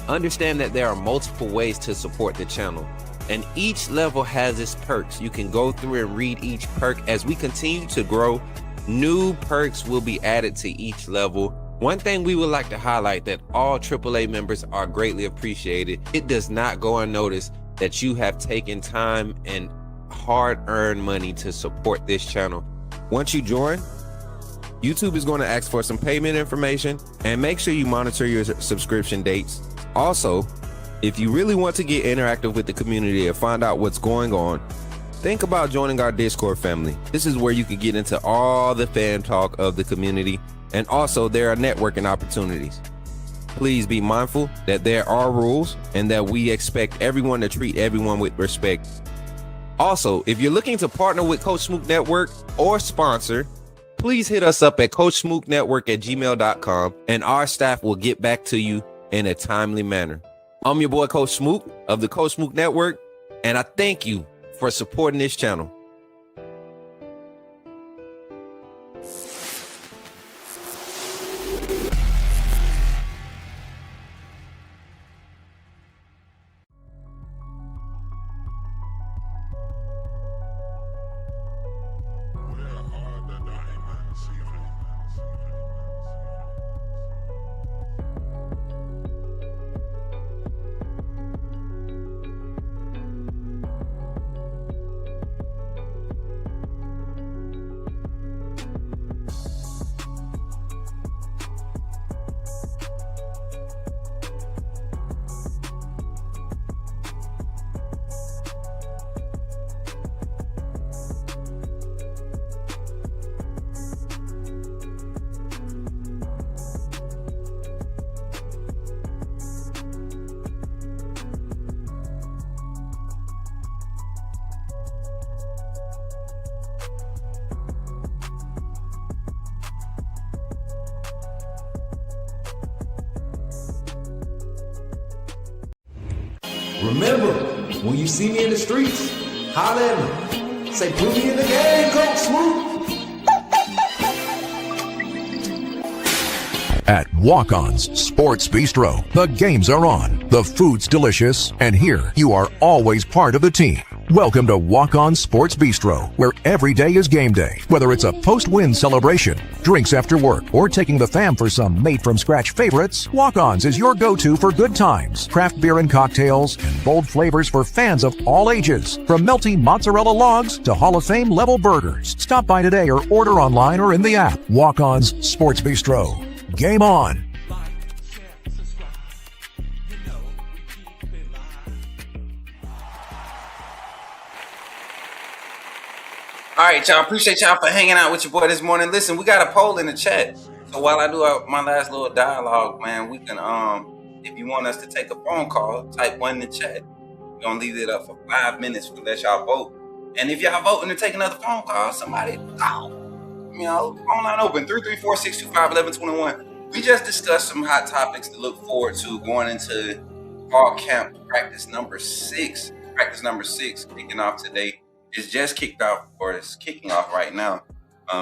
C: Understand that there are multiple ways to support the channel, and each level has its perks. You can go through and read each perk. As we continue to grow, new perks will be added to each level. One thing we would like to highlight that all AAA members are greatly appreciated. It does not go unnoticed that you have taken time and hard-earned money to support this channel. Once you join, YouTube is going to ask for some payment information, and make sure you monitor your subscription dates. Also, if you really want to get interactive with the community and find out what's going on, think about joining our Discord family. This is where you can get into all the fan talk of the community, and also there are networking opportunities. Please be mindful that there are rules and that we expect everyone to treat everyone with respect. Also, if you're looking to partner with Coach Smook Network or sponsor, please hit us up at coachsmooknetwork@gmail.com, and our staff will get back to you in a timely manner. I'm your boy, Coach Smook of the Coach Smook Network, and I thank you for supporting this channel.
E: Remember, when you see me in the streets, holler at me. Say, put me in the game, Coach Smook.
F: At Walk-On's Sports Bistro, the games are on, the food's delicious, and here you are always part of the team. Welcome to Walk-On Sports Bistro, where every day is game day. Whether it's a post-win celebration, drinks after work, or taking the fam for some made-from-scratch favorites, Walk-On's is your go-to for good times, craft beer and cocktails, and bold flavors for fans of all ages. From melty mozzarella logs to Hall of Fame level burgers. Stop by today or order online or in the app. Walk-On's Sports Bistro. Game on.
A: All right, y'all. Appreciate y'all for hanging out with your boy this morning. Listen, we got a poll in the chat. So while I do my last little dialogue, man, we can if you want us to take a phone call, type 1 in the chat. We're gonna leave it up for 5 minutes to let y'all vote. And if y'all voting to take another phone call, somebody call. Phone line open 334-625-1121. We just discussed some hot topics to look forward to going into fall camp practice number 6. Practice number 6 kicking off today. It's just kicked off, or it's kicking off right now.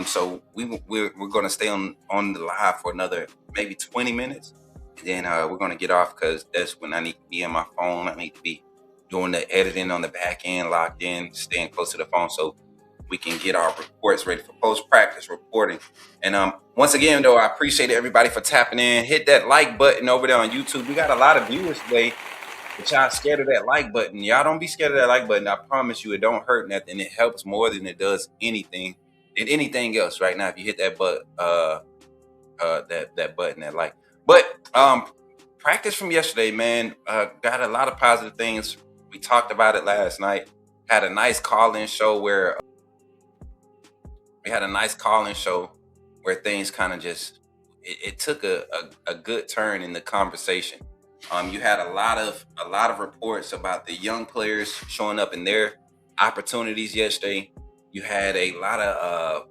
A: So we're going to stay on the live for another maybe 20 minutes. And then we're going to get off because that's when I need to be on my phone. I need to be doing the editing on the back end, locked in, staying close to the phone so we can get our reports ready for post-practice reporting. And once again, though, I appreciate everybody for tapping in. Hit that like button over there on YouTube. We got a lot of viewers today. But y'all scared of that like button. Y'all don't be scared of that like button. I promise you, it don't hurt nothing. It helps more than it does anything else right now. If you hit that that button, that like. But practice from yesterday, man, got a lot of positive things. We talked about it last night. Had a nice call-in show where things kind of just it took a good turn in the conversation. You had a lot of reports about the young players showing up in their opportunities yesterday. You had a lot of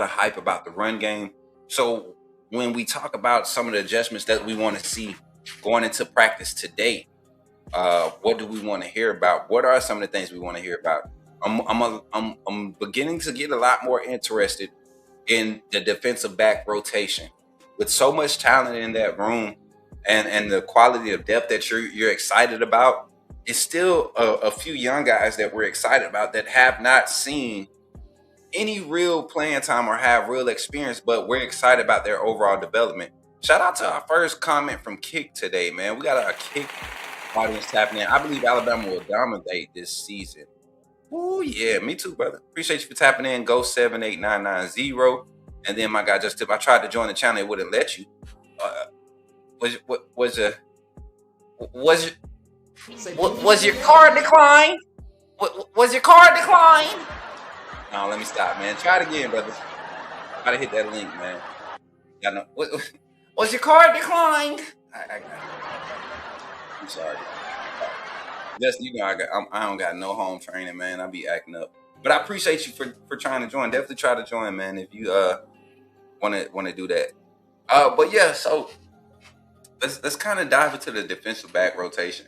A: hype about the run game. So when we talk about some of the adjustments that we want to see going into practice today, what do we want to hear about? What are some of the things we want to hear about? I'm beginning to get a lot more interested in the defensive back rotation. With so much talent in that room, and the quality of depth that you're excited about, it's still a few young guys that we're excited about that have not seen any real playing time or have real experience, but we're excited about their overall development. Shout out to our first comment from Kick today, man. We got our Kick audience tapping in. I believe Alabama will dominate this season. Oh yeah, me too, brother. Appreciate you for tapping in. Go 78990. And then my guy just tipped. I tried to join the channel, it wouldn't let you. Was your card declined? Was your card declined? No, let me stop, man. Try it again, brother. Gotta hit that link, man. Y'all know. Was your card declined? I'm sorry. Just I don't got no home training, man. I be acting up. But I appreciate you for trying to join. Definitely try to join, man, if you want to do that. But yeah, so let's kind of dive into the defensive back rotation.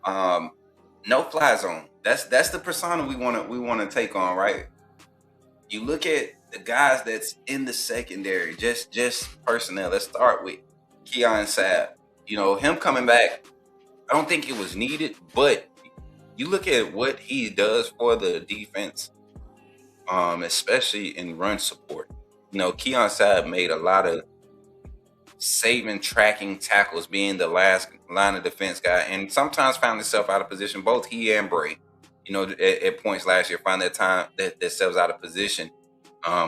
A: No fly zone. That's the persona we want to take on, right? You look at the guys that's in the secondary, just personnel. Let's start with Keon Sabb. You know, him coming back, I don't think it was needed, but you look at what he does for the defense, especially in run support. You know, Keon Sabb made a lot of saving, tracking tackles, being the last line of defense guy, and sometimes found himself out of position. Both he and Bray, you know, at points last year, found that time that themselves out of position,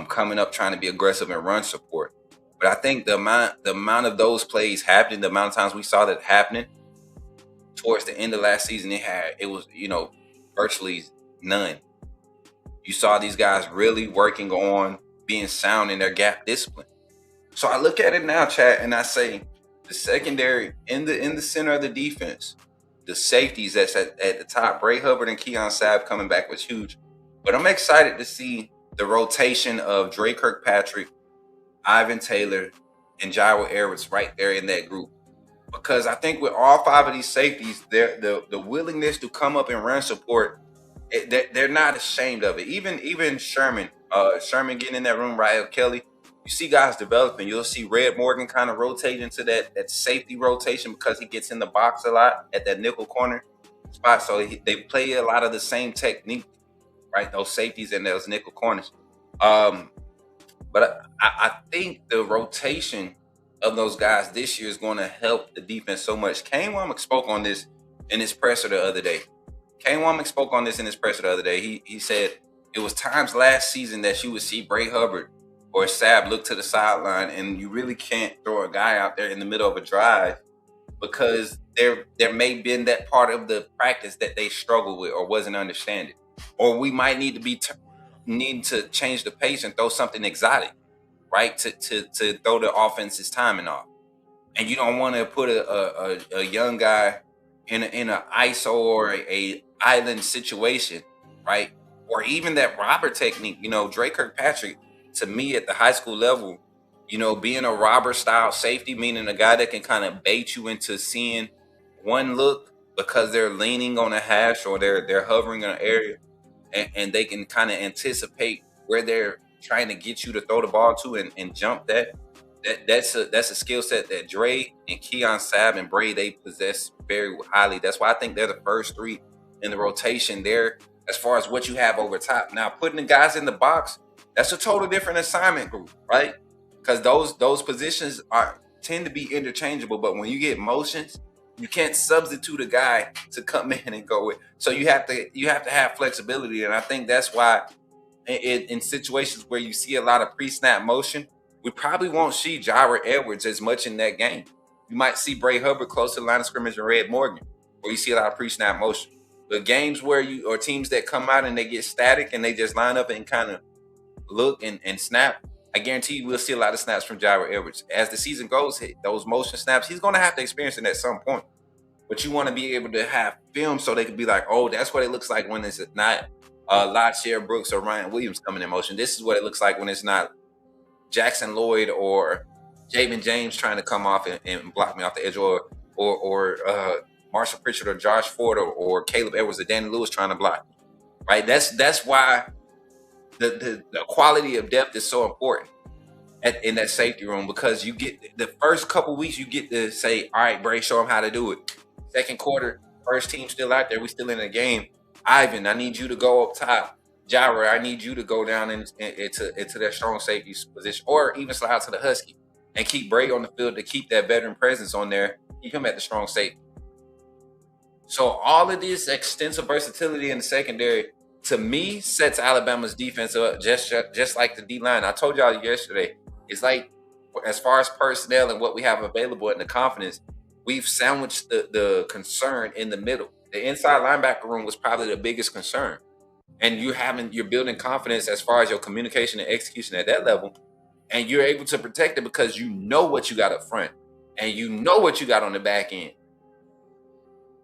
A: coming up trying to be aggressive and run support. But I think the amount of those plays happening, the amount of times we saw that happening towards the end of last season, it was, you know, virtually none. You saw these guys really working on being sound in their gap discipline. So I look at it now, chat, and I say the secondary in the center of the defense, the safeties that's at the top, Bray Hubbard and Keon Sabb coming back was huge. But I'm excited to see the rotation of Dre Kirkpatrick, Ivan Taylor, and Jairo Edwards right there in that group. Because I think with all five of these safeties, the willingness to come up and run support, they're not ashamed of it. Even Sherman getting in that room, Rael Kelly, you see guys developing. You'll see Red Morgan kind of rotate into that safety rotation because he gets in the box a lot at that nickel corner spot. So they play a lot of the same technique, right? Those safeties and those nickel corners. But I think the rotation of those guys this year is going to help the defense so much. Kane Womack spoke on this in his presser the other day. He said it was times last season that you would see Bray Hubbard or Sabb look to the sideline, and you really can't throw a guy out there in the middle of a drive because there may have been that part of the practice that they struggled with or wasn't understanding. Or we might need to be needing to change the pace and throw something exotic, right? To throw the offense's timing off. And you don't want to put a young guy in an ISO or a island situation, right? Or even that robber technique. You know, Dre Kirkpatrick, to me at the high school level, you know, being a robber style safety, meaning a guy that can kind of bait you into seeing one look because they're leaning on a hash or they're hovering in an area, and they can kind of anticipate where they're trying to get you to throw the ball to and jump that's a skill set that Dre and Keon Sabb and Bray, they possess very highly. That's why I think they're the first three in the rotation there as far as what you have over top. Now, putting the guys in the box, that's a total different assignment group, right? Because those positions tend to be interchangeable, but when you get motions, you can't substitute a guy to come in and go with. So you have to have flexibility, and I think that's why in situations where you see a lot of pre-snap motion, we probably won't see Jairo Edwards as much in that game. You might see Bray Hubbard close to the line of scrimmage and Red Morgan, where you see a lot of pre-snap motion. The games where or teams that come out and they get static and they just line up and kind of look and snap, I guarantee you we'll see a lot of snaps from Jairo Edwards. As the season goes, those motion snaps, he's going to have to experience it at some point. But you want to be able to have film so they can be like, oh, that's what it looks like when it's not Lachie Brooks or Ryan Williams coming in motion. This is what it looks like when it's not Jackson Lloyd or Javen James trying to come off and block me off the edge, or Marshall Pritchard or Josh Ford or Caleb Edwards or Danny Lewis trying to block me, right? That's why the quality of depth is so important in that safety room, because you get the first couple weeks, you get to say, all right, Bray, show them how to do it. Second quarter, first team still out there, we still in the game. Ivan, I need you to go up top. Jairo, I need you to go down into that strong safety position, or even slide out to the Husky and keep Bray on the field to keep that veteran presence on there. Keep him at the strong safety. So all of this extensive versatility in the secondary, to me, sets Alabama's defense up just like the D-line. I told y'all yesterday, it's like as far as personnel and what we have available and the confidence, we've sandwiched the concern in the middle. The inside linebacker room was probably the biggest concern. And you're building confidence as far as your communication and execution at that level. And you're able to protect it because you know what you got up front and you know what you got on the back end.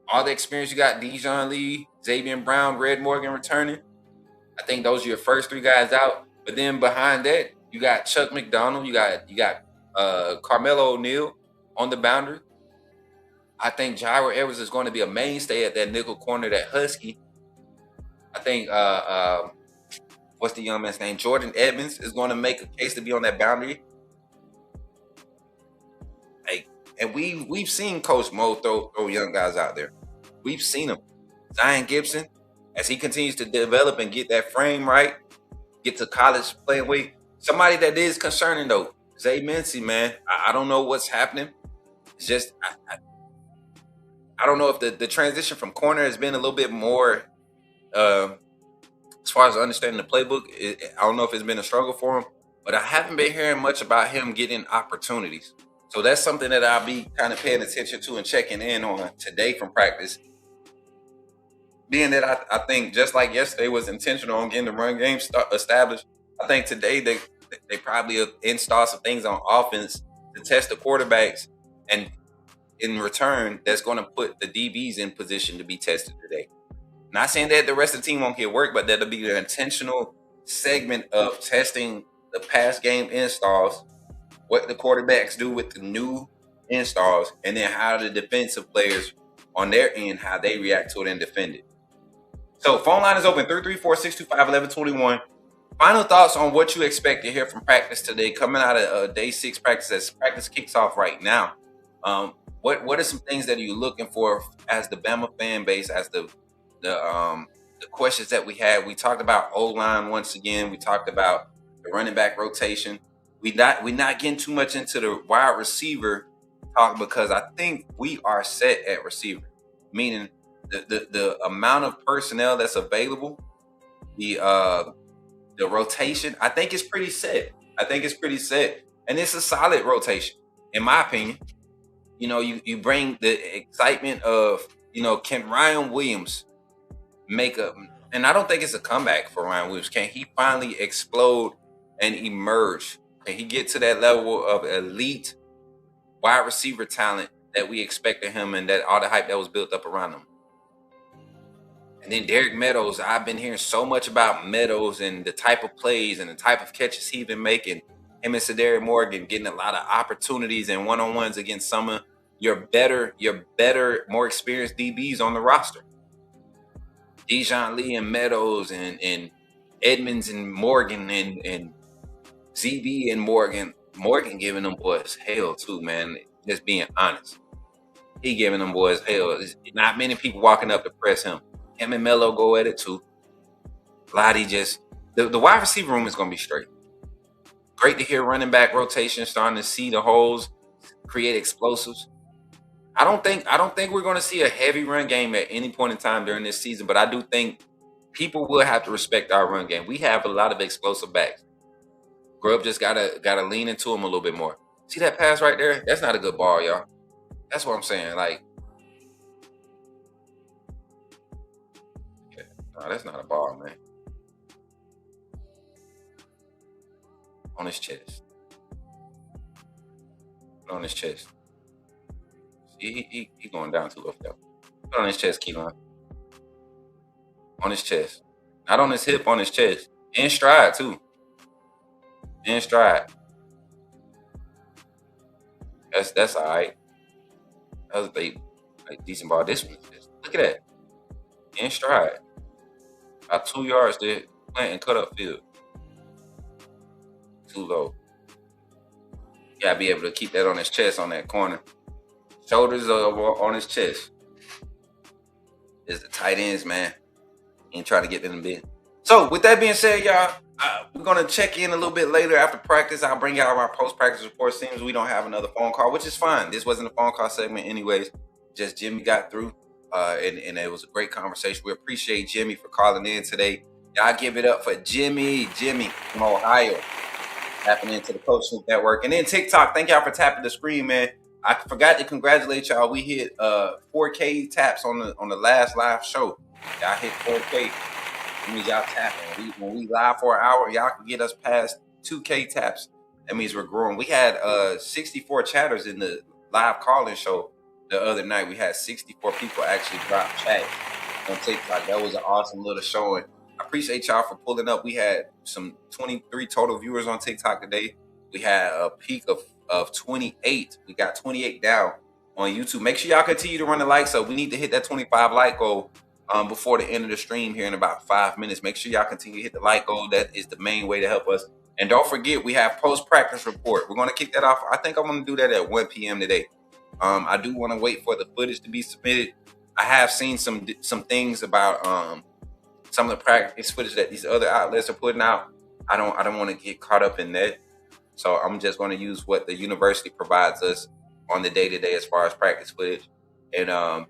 A: All the experience you got, Dijon Lee, Xavier Brown, Red Morgan returning. I think those are your first 3 guys out. But then behind that, you got Chuck McDonald, you got Carmelo O'Neal on the boundary. I think Jairo Edwards is going to be a mainstay at that nickel corner, that Husky. I think what's the young man's name? Jordan Edmonds is going to make a case to be on that boundary. Like, and we've seen Coach Mo throw young guys out there. We've seen him. Zion Gibson, as he continues to develop and get that frame right, get to college playing weight. Somebody that is concerning though, Zay Mincy, man. I don't know what's happening. It's just I don't know if the transition from corner has been a little bit more as far as understanding the playbook. I don't know if it's been a struggle for him, but I haven't been hearing much about him getting opportunities. So that's something that I'll be kind of paying attention to and checking in on today from practice. Being that I think just like yesterday was intentional on getting the run game established, I think today they probably install some things on offense to test the quarterbacks, and in return, that's going to put the DBs in position to be tested today. Not saying that the rest of the team won't get work, but that'll be an intentional segment of testing the pass game installs, what the quarterbacks do with the new installs, and then how the defensive players on their end, how they react to it and defend it. So phone line is open, 334-625-1121. Final thoughts on what you expect to hear from practice today, coming out of day 6 practice as practice kicks off right now. What are some things that you're looking for as the Bama fan base, as the questions that we had? We talked about O-line once again. We talked about the running back rotation. We're not getting too much into the wide receiver talk because I think we are set at receiver, meaning the amount of personnel that's available, the rotation, I think it's pretty set. And it's a solid rotation, in my opinion. You know, you bring the excitement of, can Ryan Williams make a, and I don't think it's a comeback for Ryan Williams. Can he finally explode and emerge? Can he get to that level of elite wide receiver talent that we expect of him and that all the hype that was built up around him? And then Derek Meadows, I've been hearing so much about Meadows and the type of plays and the type of catches he's been making. Him and Cedaric Morgan getting a lot of opportunities and one-on-ones against some of your better, more experienced DBs on the roster. Dijon Lee and Meadows and Edmonds and Morgan and ZB and Morgan. Morgan giving them boys hell too, man. Just being honest. He giving them boys hell. There's not many people walking up to press him. Him and Melo go at it too. Lottie just, the wide receiver room is going to be straight. Great to hear running back rotation starting to see the holes, create explosives. I don't think we're going to see a heavy run game at any point in time during this season, but I do think people will have to respect our run game. We have a lot of explosive backs. Grubb just gotta lean into him a little bit more. See that pass right there? That's not a good ball, y'all. That's what I'm saying. Like, no, that's not a ball, man. On his chest. Put on his chest. See, he going down too low. Put on his chest, Keelan. On his chest. Not on his hip, on his chest. In stride, too. In stride. That's all right. That was a decent ball. This one, look at that. In stride. About 2 yards there. Plant and cut up field. Too low. You gotta be able to keep that on his chest on that corner. Shoulders on his chest. It's the tight ends, man. Ain't trying to get them big. So with that being said, y'all, we're gonna check in a little bit later after practice. I'll bring y'all our post-practice report. Seems we don't have another phone call, which is fine. This wasn't a phone call segment anyways. Just Jimmy got through, and it was a great conversation. We appreciate Jimmy for calling in today. Y'all give it up for Jimmy from Ohio, tapping into the Coach Smook Network. And then TikTok, thank y'all for tapping the screen, man. I forgot to congratulate y'all. We hit 4K taps on the last live show. Y'all hit 4K. That means y'all tapping. When we live for an hour, y'all can get us past 2K taps. That means we're growing. We had 64 chatters in the live call-in show the other night. We had 64 people actually drop chat on TikTok. That was an awesome little showing. I appreciate y'all for pulling up. We had some 23 total viewers on TikTok today. We had a peak of 28. We got 28 down on YouTube. Make sure y'all continue to run the likes up. We need to hit that 25 like goal before the end of the stream here in about 5 minutes. Make sure y'all continue to hit the like goal. That is the main way to help us. And don't forget, we have post-practice report. We're going to kick that off. I think I'm going to do that at 1 p.m. today. I do want to wait for the footage to be submitted. I have seen some things about some of the practice footage that these other outlets are putting out. I don't want to get caught up in that. So I'm just going to use what the university provides us on the day-to-day as far as practice footage. And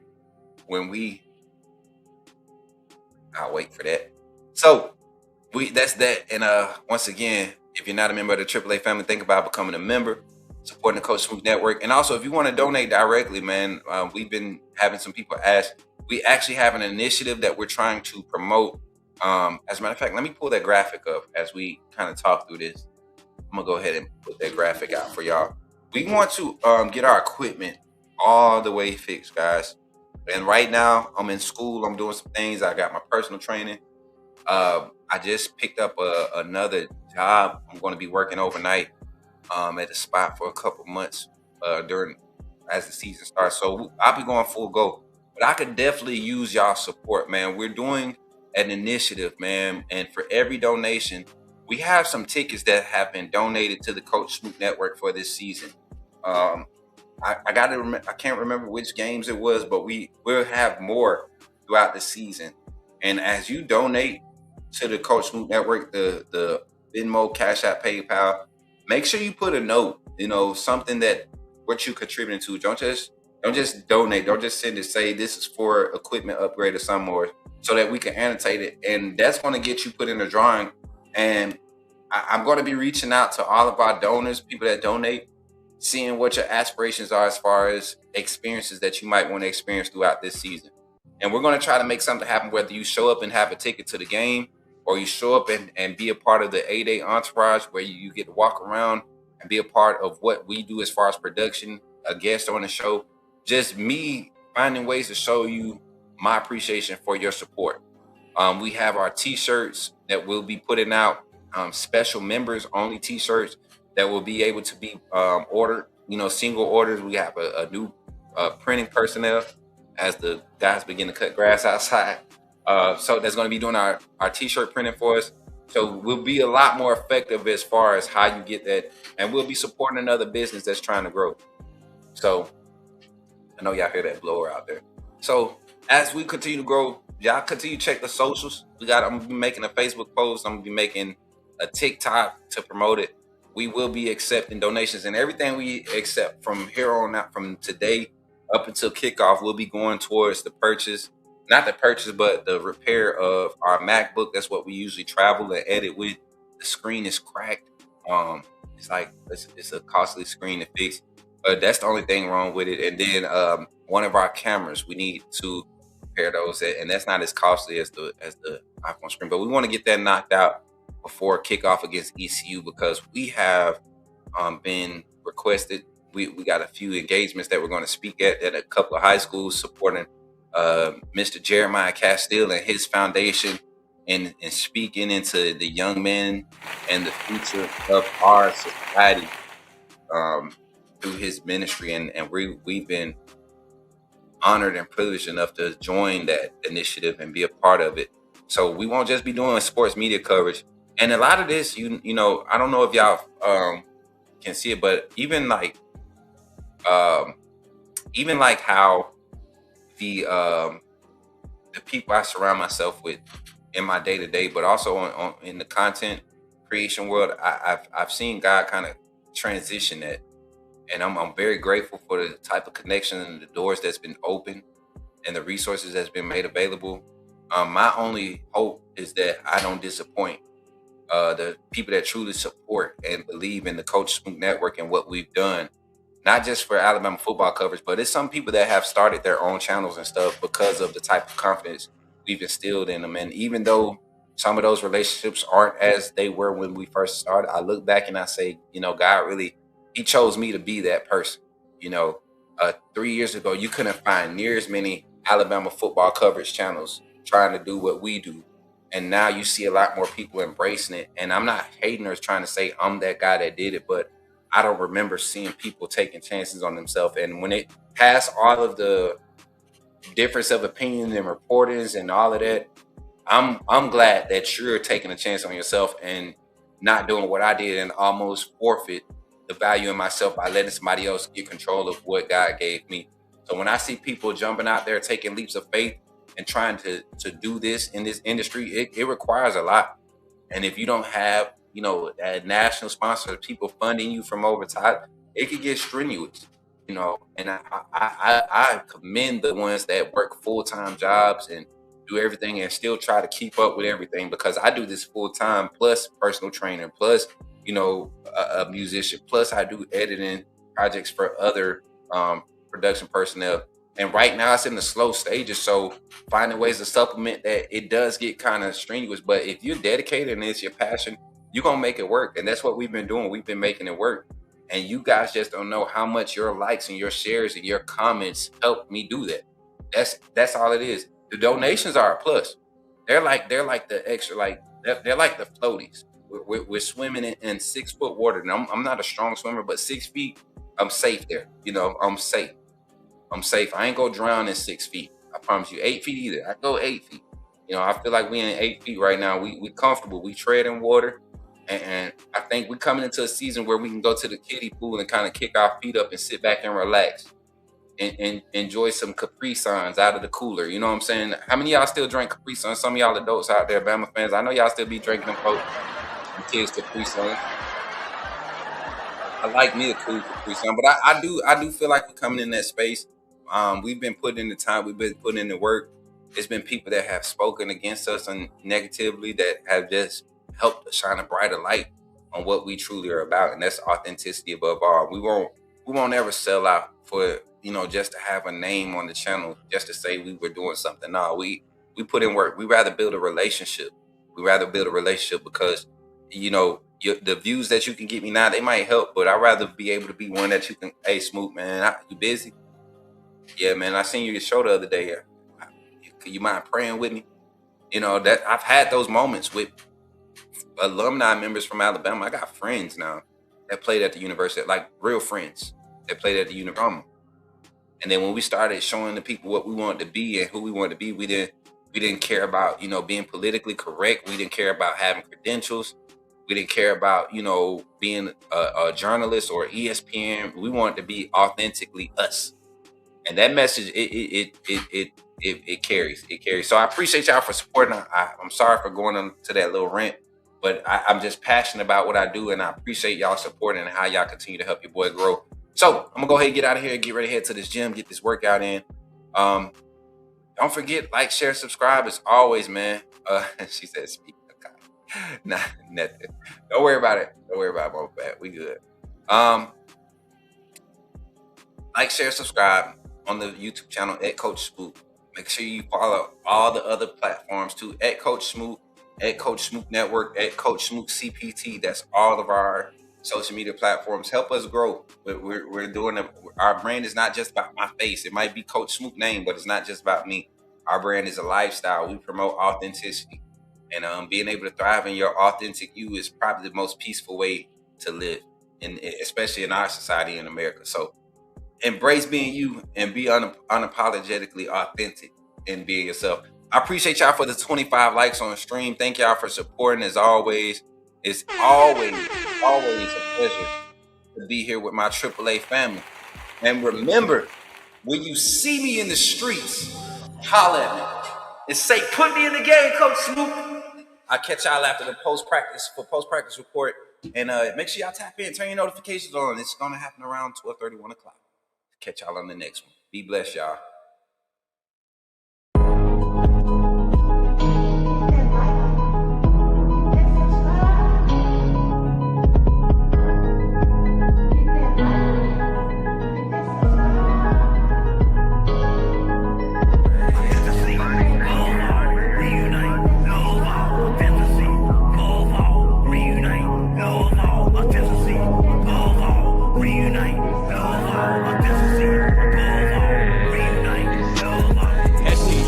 A: when I'll wait for that. So that's that. And once again, if you're not a member of the AAA family, think about becoming a member, supporting the Coach Smook Network. And also, if you want to donate directly, man, we've been having some people ask. We actually have an initiative that we're trying to promote. As a matter of fact, let me pull that graphic up as we kind of talk through this. I'm going to go ahead and put that graphic out for y'all. We want to get our equipment all the way fixed, guys. And right now, I'm in school. I'm doing some things. I got my personal training. I just picked up another job. I'm going to be working overnight at the spot for a couple months as the season starts. So I'll be going full go. But I could definitely use y'all support, man. We're doing an initiative, man. And for every donation, we have some tickets that have been donated to the Coach Smook Network for this season. I can't remember which games it was, but we'll have more throughout the season. And as you donate to the Coach Smook Network, the Venmo, Cash App, PayPal, make sure you put a note, something that what you contributing to. Don't just donate. Don't just send it, say this is for equipment upgrade or something more, so that we can annotate it. And that's going to get you put in a drawing. And I'm going to be reaching out to all of our donors, people that donate, seeing what your aspirations are as far as experiences that you might want to experience throughout this season. And we're going to try to make something happen, whether you show up and have a ticket to the game, or you show up and be a part of the A-Day entourage where you get to walk around and be a part of what we do as far as production, a guest on the show. Just me finding ways to show you my appreciation for your support. We have our t-shirts that we'll be putting out, special members only t-shirts that will be able to be ordered, single orders. We have a new printing personnel as the guys begin to cut grass outside. So that's going to be doing our t-shirt printing for us. So we'll be a lot more effective as far as how you get that. And we'll be supporting another business that's trying to grow. So I know y'all hear that blower out there. So as we continue to grow, y'all continue to check the socials. I'm going to be making a Facebook post. I'm going to be making a TikTok to promote it. We will be accepting donations, and everything we accept from here on out, from today up until kickoff, will be going towards the purchase, not the purchase, but the repair of our MacBook. That's what we usually travel and edit with. The screen is cracked. It's a costly screen to fix, but that's the only thing wrong with it. And then one of our cameras, we need to repair those, and that's not as costly as the iPhone screen, but we want to get that knocked out before kickoff against ECU, because we have been requested. We got a few engagements that we're going to speak at a couple of high schools, supporting Mr. Jeremiah Castile and his foundation, and speaking into the young men and the future of our society through his ministry. And we've been honored and privileged enough to join that initiative and be a part of it. So we won't just be doing sports media coverage. And a lot of this, I don't know if y'all can see it, but even like how the people I surround myself with in my day to day, but also in the content creation world, I've seen God kind of transition that, and I'm very grateful for the type of connection and the doors that's been opened and the resources that's been made available. My only hope is that I don't disappoint the people that truly support and believe in the Coach Smook Network and what we've done, not just for Alabama football coverage, but it's some people that have started their own channels and stuff because of the type of confidence we've instilled in them. And even though some of those relationships aren't as they were when we first started, I look back and I say, God really, he chose me to be that person. 3 years ago, you couldn't find near as many Alabama football coverage channels trying to do what we do. And now you see a lot more people embracing it. And I'm not hating or trying to say I'm that guy that did it, but I don't remember seeing people taking chances on themselves. And when it passed all of the difference of opinion and reportings and all of that, I'm glad that you're taking a chance on yourself and not doing what I did and almost forfeit the value in myself by letting somebody else get control of what God gave me. So when I see people jumping out there taking leaps of faith and trying to do this in this industry, it requires a lot. And if you don't have, a national sponsor, people funding you from over top, it could get strenuous, and I commend the ones that work full-time jobs and do everything and still try to keep up with everything, because I do this full-time plus personal trainer plus, a musician, plus I do editing projects for other production personnel. And right now it's in the slow stages. So finding ways to supplement that, it does get kind of strenuous. But if you're dedicated and it's your passion, you're going to make it work. And that's what we've been doing. We've been making it work. And you guys just don't know how much your likes and your shares and your comments help me do that. That's all it is. The donations are a plus. They're like the extra, they're like the floaties. We're swimming in 6 foot water. And I'm not a strong swimmer, but 6 feet, I'm safe there. I'm safe. I ain't gonna drown in 6 feet. I promise you. 8 feet either. I go 8 feet. I feel like we in 8 feet right now. We comfortable. We tread in water. And I think we're coming into a season where we can go to the kiddie pool and kind of kick our feet up and sit back and relax and enjoy some Capri Suns out of the cooler. You know what I'm saying? How many of y'all still drink Capri Suns? Some of y'all adults out there, Bama fans, I know y'all still be drinking them folks. Kids Capri Suns. I like me a cool Capri Sun, but I do feel like we're coming in that space. We've been putting in the time, we've been putting in the work. There's been people that have spoken against us and negatively that have just helped shine a brighter light on what we truly are about, and that's authenticity above all. We won't ever sell out for just to have a name on the channel, just to say we were doing something. No, we put in work. We rather build a relationship. Because the views that you can get me now, they might help, but I'd rather be able to be one that you can, hey, Smook, man, you busy? Yeah, man, I seen your show the other day. You mind praying with me? That I've had those moments with alumni members from Alabama. I got friends now that played at the university, like real friends that played at the university. And then when we started showing the people what we wanted to be and who we wanted to be, we didn't care about, being politically correct. We didn't care about having credentials. We didn't care about, being a journalist or ESPN. We wanted to be authentically us. And that message, it carries. So I appreciate y'all for supporting. I'm sorry for going on to that little rant, but I'm just passionate about what I do, and I appreciate y'all supporting and how y'all continue to help your boy grow. So I'm gonna go ahead and get out of here and get ready to head to this gym, get this workout in. Don't forget, like, share, subscribe as always, man. She said, speak. Nah, nothing. Don't worry about it. My bad. We good. Like, share, subscribe on the YouTube channel at Coach Smook. Make sure you follow all the other platforms too, at Coach Smook, at Coach Smook Network, at Coach Smook CPT. That's all of our social media platforms. Help us grow. We're doing our brand is not just about my face. It might be Coach Smook name, but it's not just about me. Our brand is a lifestyle. We promote authenticity. And being able to thrive in your authentic you is probably the most peaceful way to live, especially in our society in America. So embrace being you and be unapologetically authentic in being yourself. I appreciate y'all for the 25 likes on the stream. Thank y'all for supporting as always. It's always a pleasure to be here with my AAA family. And remember, when you see me in the streets, holler at me and say, put me in the game, Coach Smook. I'll catch y'all after the post-practice report. And make sure y'all tap in, turn your notifications on. It's going to happen around 12:30, 1 o'clock. Catch y'all on the next one. Be blessed, y'all.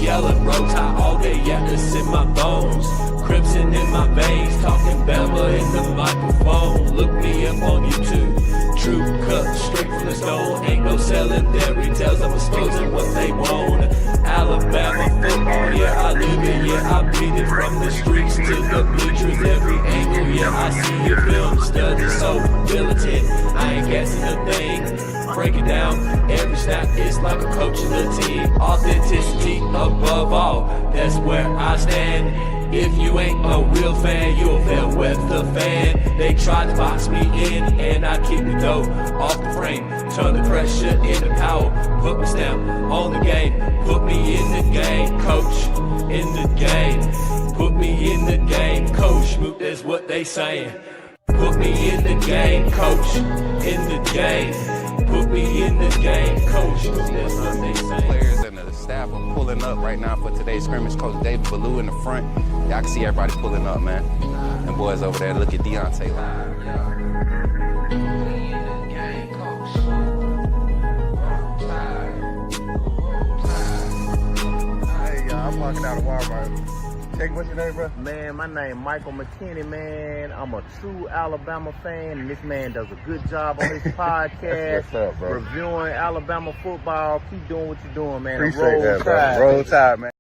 E: Yellow roll tie all day, yeah, it's in my bones.
G: racing in my veins, talking Bama in the microphone. Look me up on YouTube. True cut, straight from the stone. Ain't no selling fairy tales, I'm exposing what they want. Alabama football, yeah, I live it, yeah, I beat it. From the streets to the bleachers, every angle, yeah, I see your film study, so militant. I ain't guessing a thing. Break it down, every snap is like a coach of the team. Authenticity above all, that's where I stand. If you ain't a real fan, you'll fail with the fan. They tried to box me in, and I kicked the dough off the frame. Turn the pressure into power, put my stamp on the game. Put me in the game, coach, in the game. Put me in the game, coach, Smook, that's what they saying. Put me in the game, coach, in the game. Put me in the game, coach, Smook, that's what they saying.
B: Players and the staff are pulling up right now for today's scrimmage. Coach David Ballou in the front. Y'all can see everybody pulling up, man. And boys over there, look at Deontay.
H: Hey, y'all, I'm walking out of Walmart. Hey, what's your name, bro?
I: Man, my name Michael McKinney, man. I'm a true Alabama fan, and this man does a good job on his podcast.
H: What's up, bro?
I: Reviewing Alabama football. Keep doing what you're doing, man.
H: Appreciate that, bro. Roll Tide, man.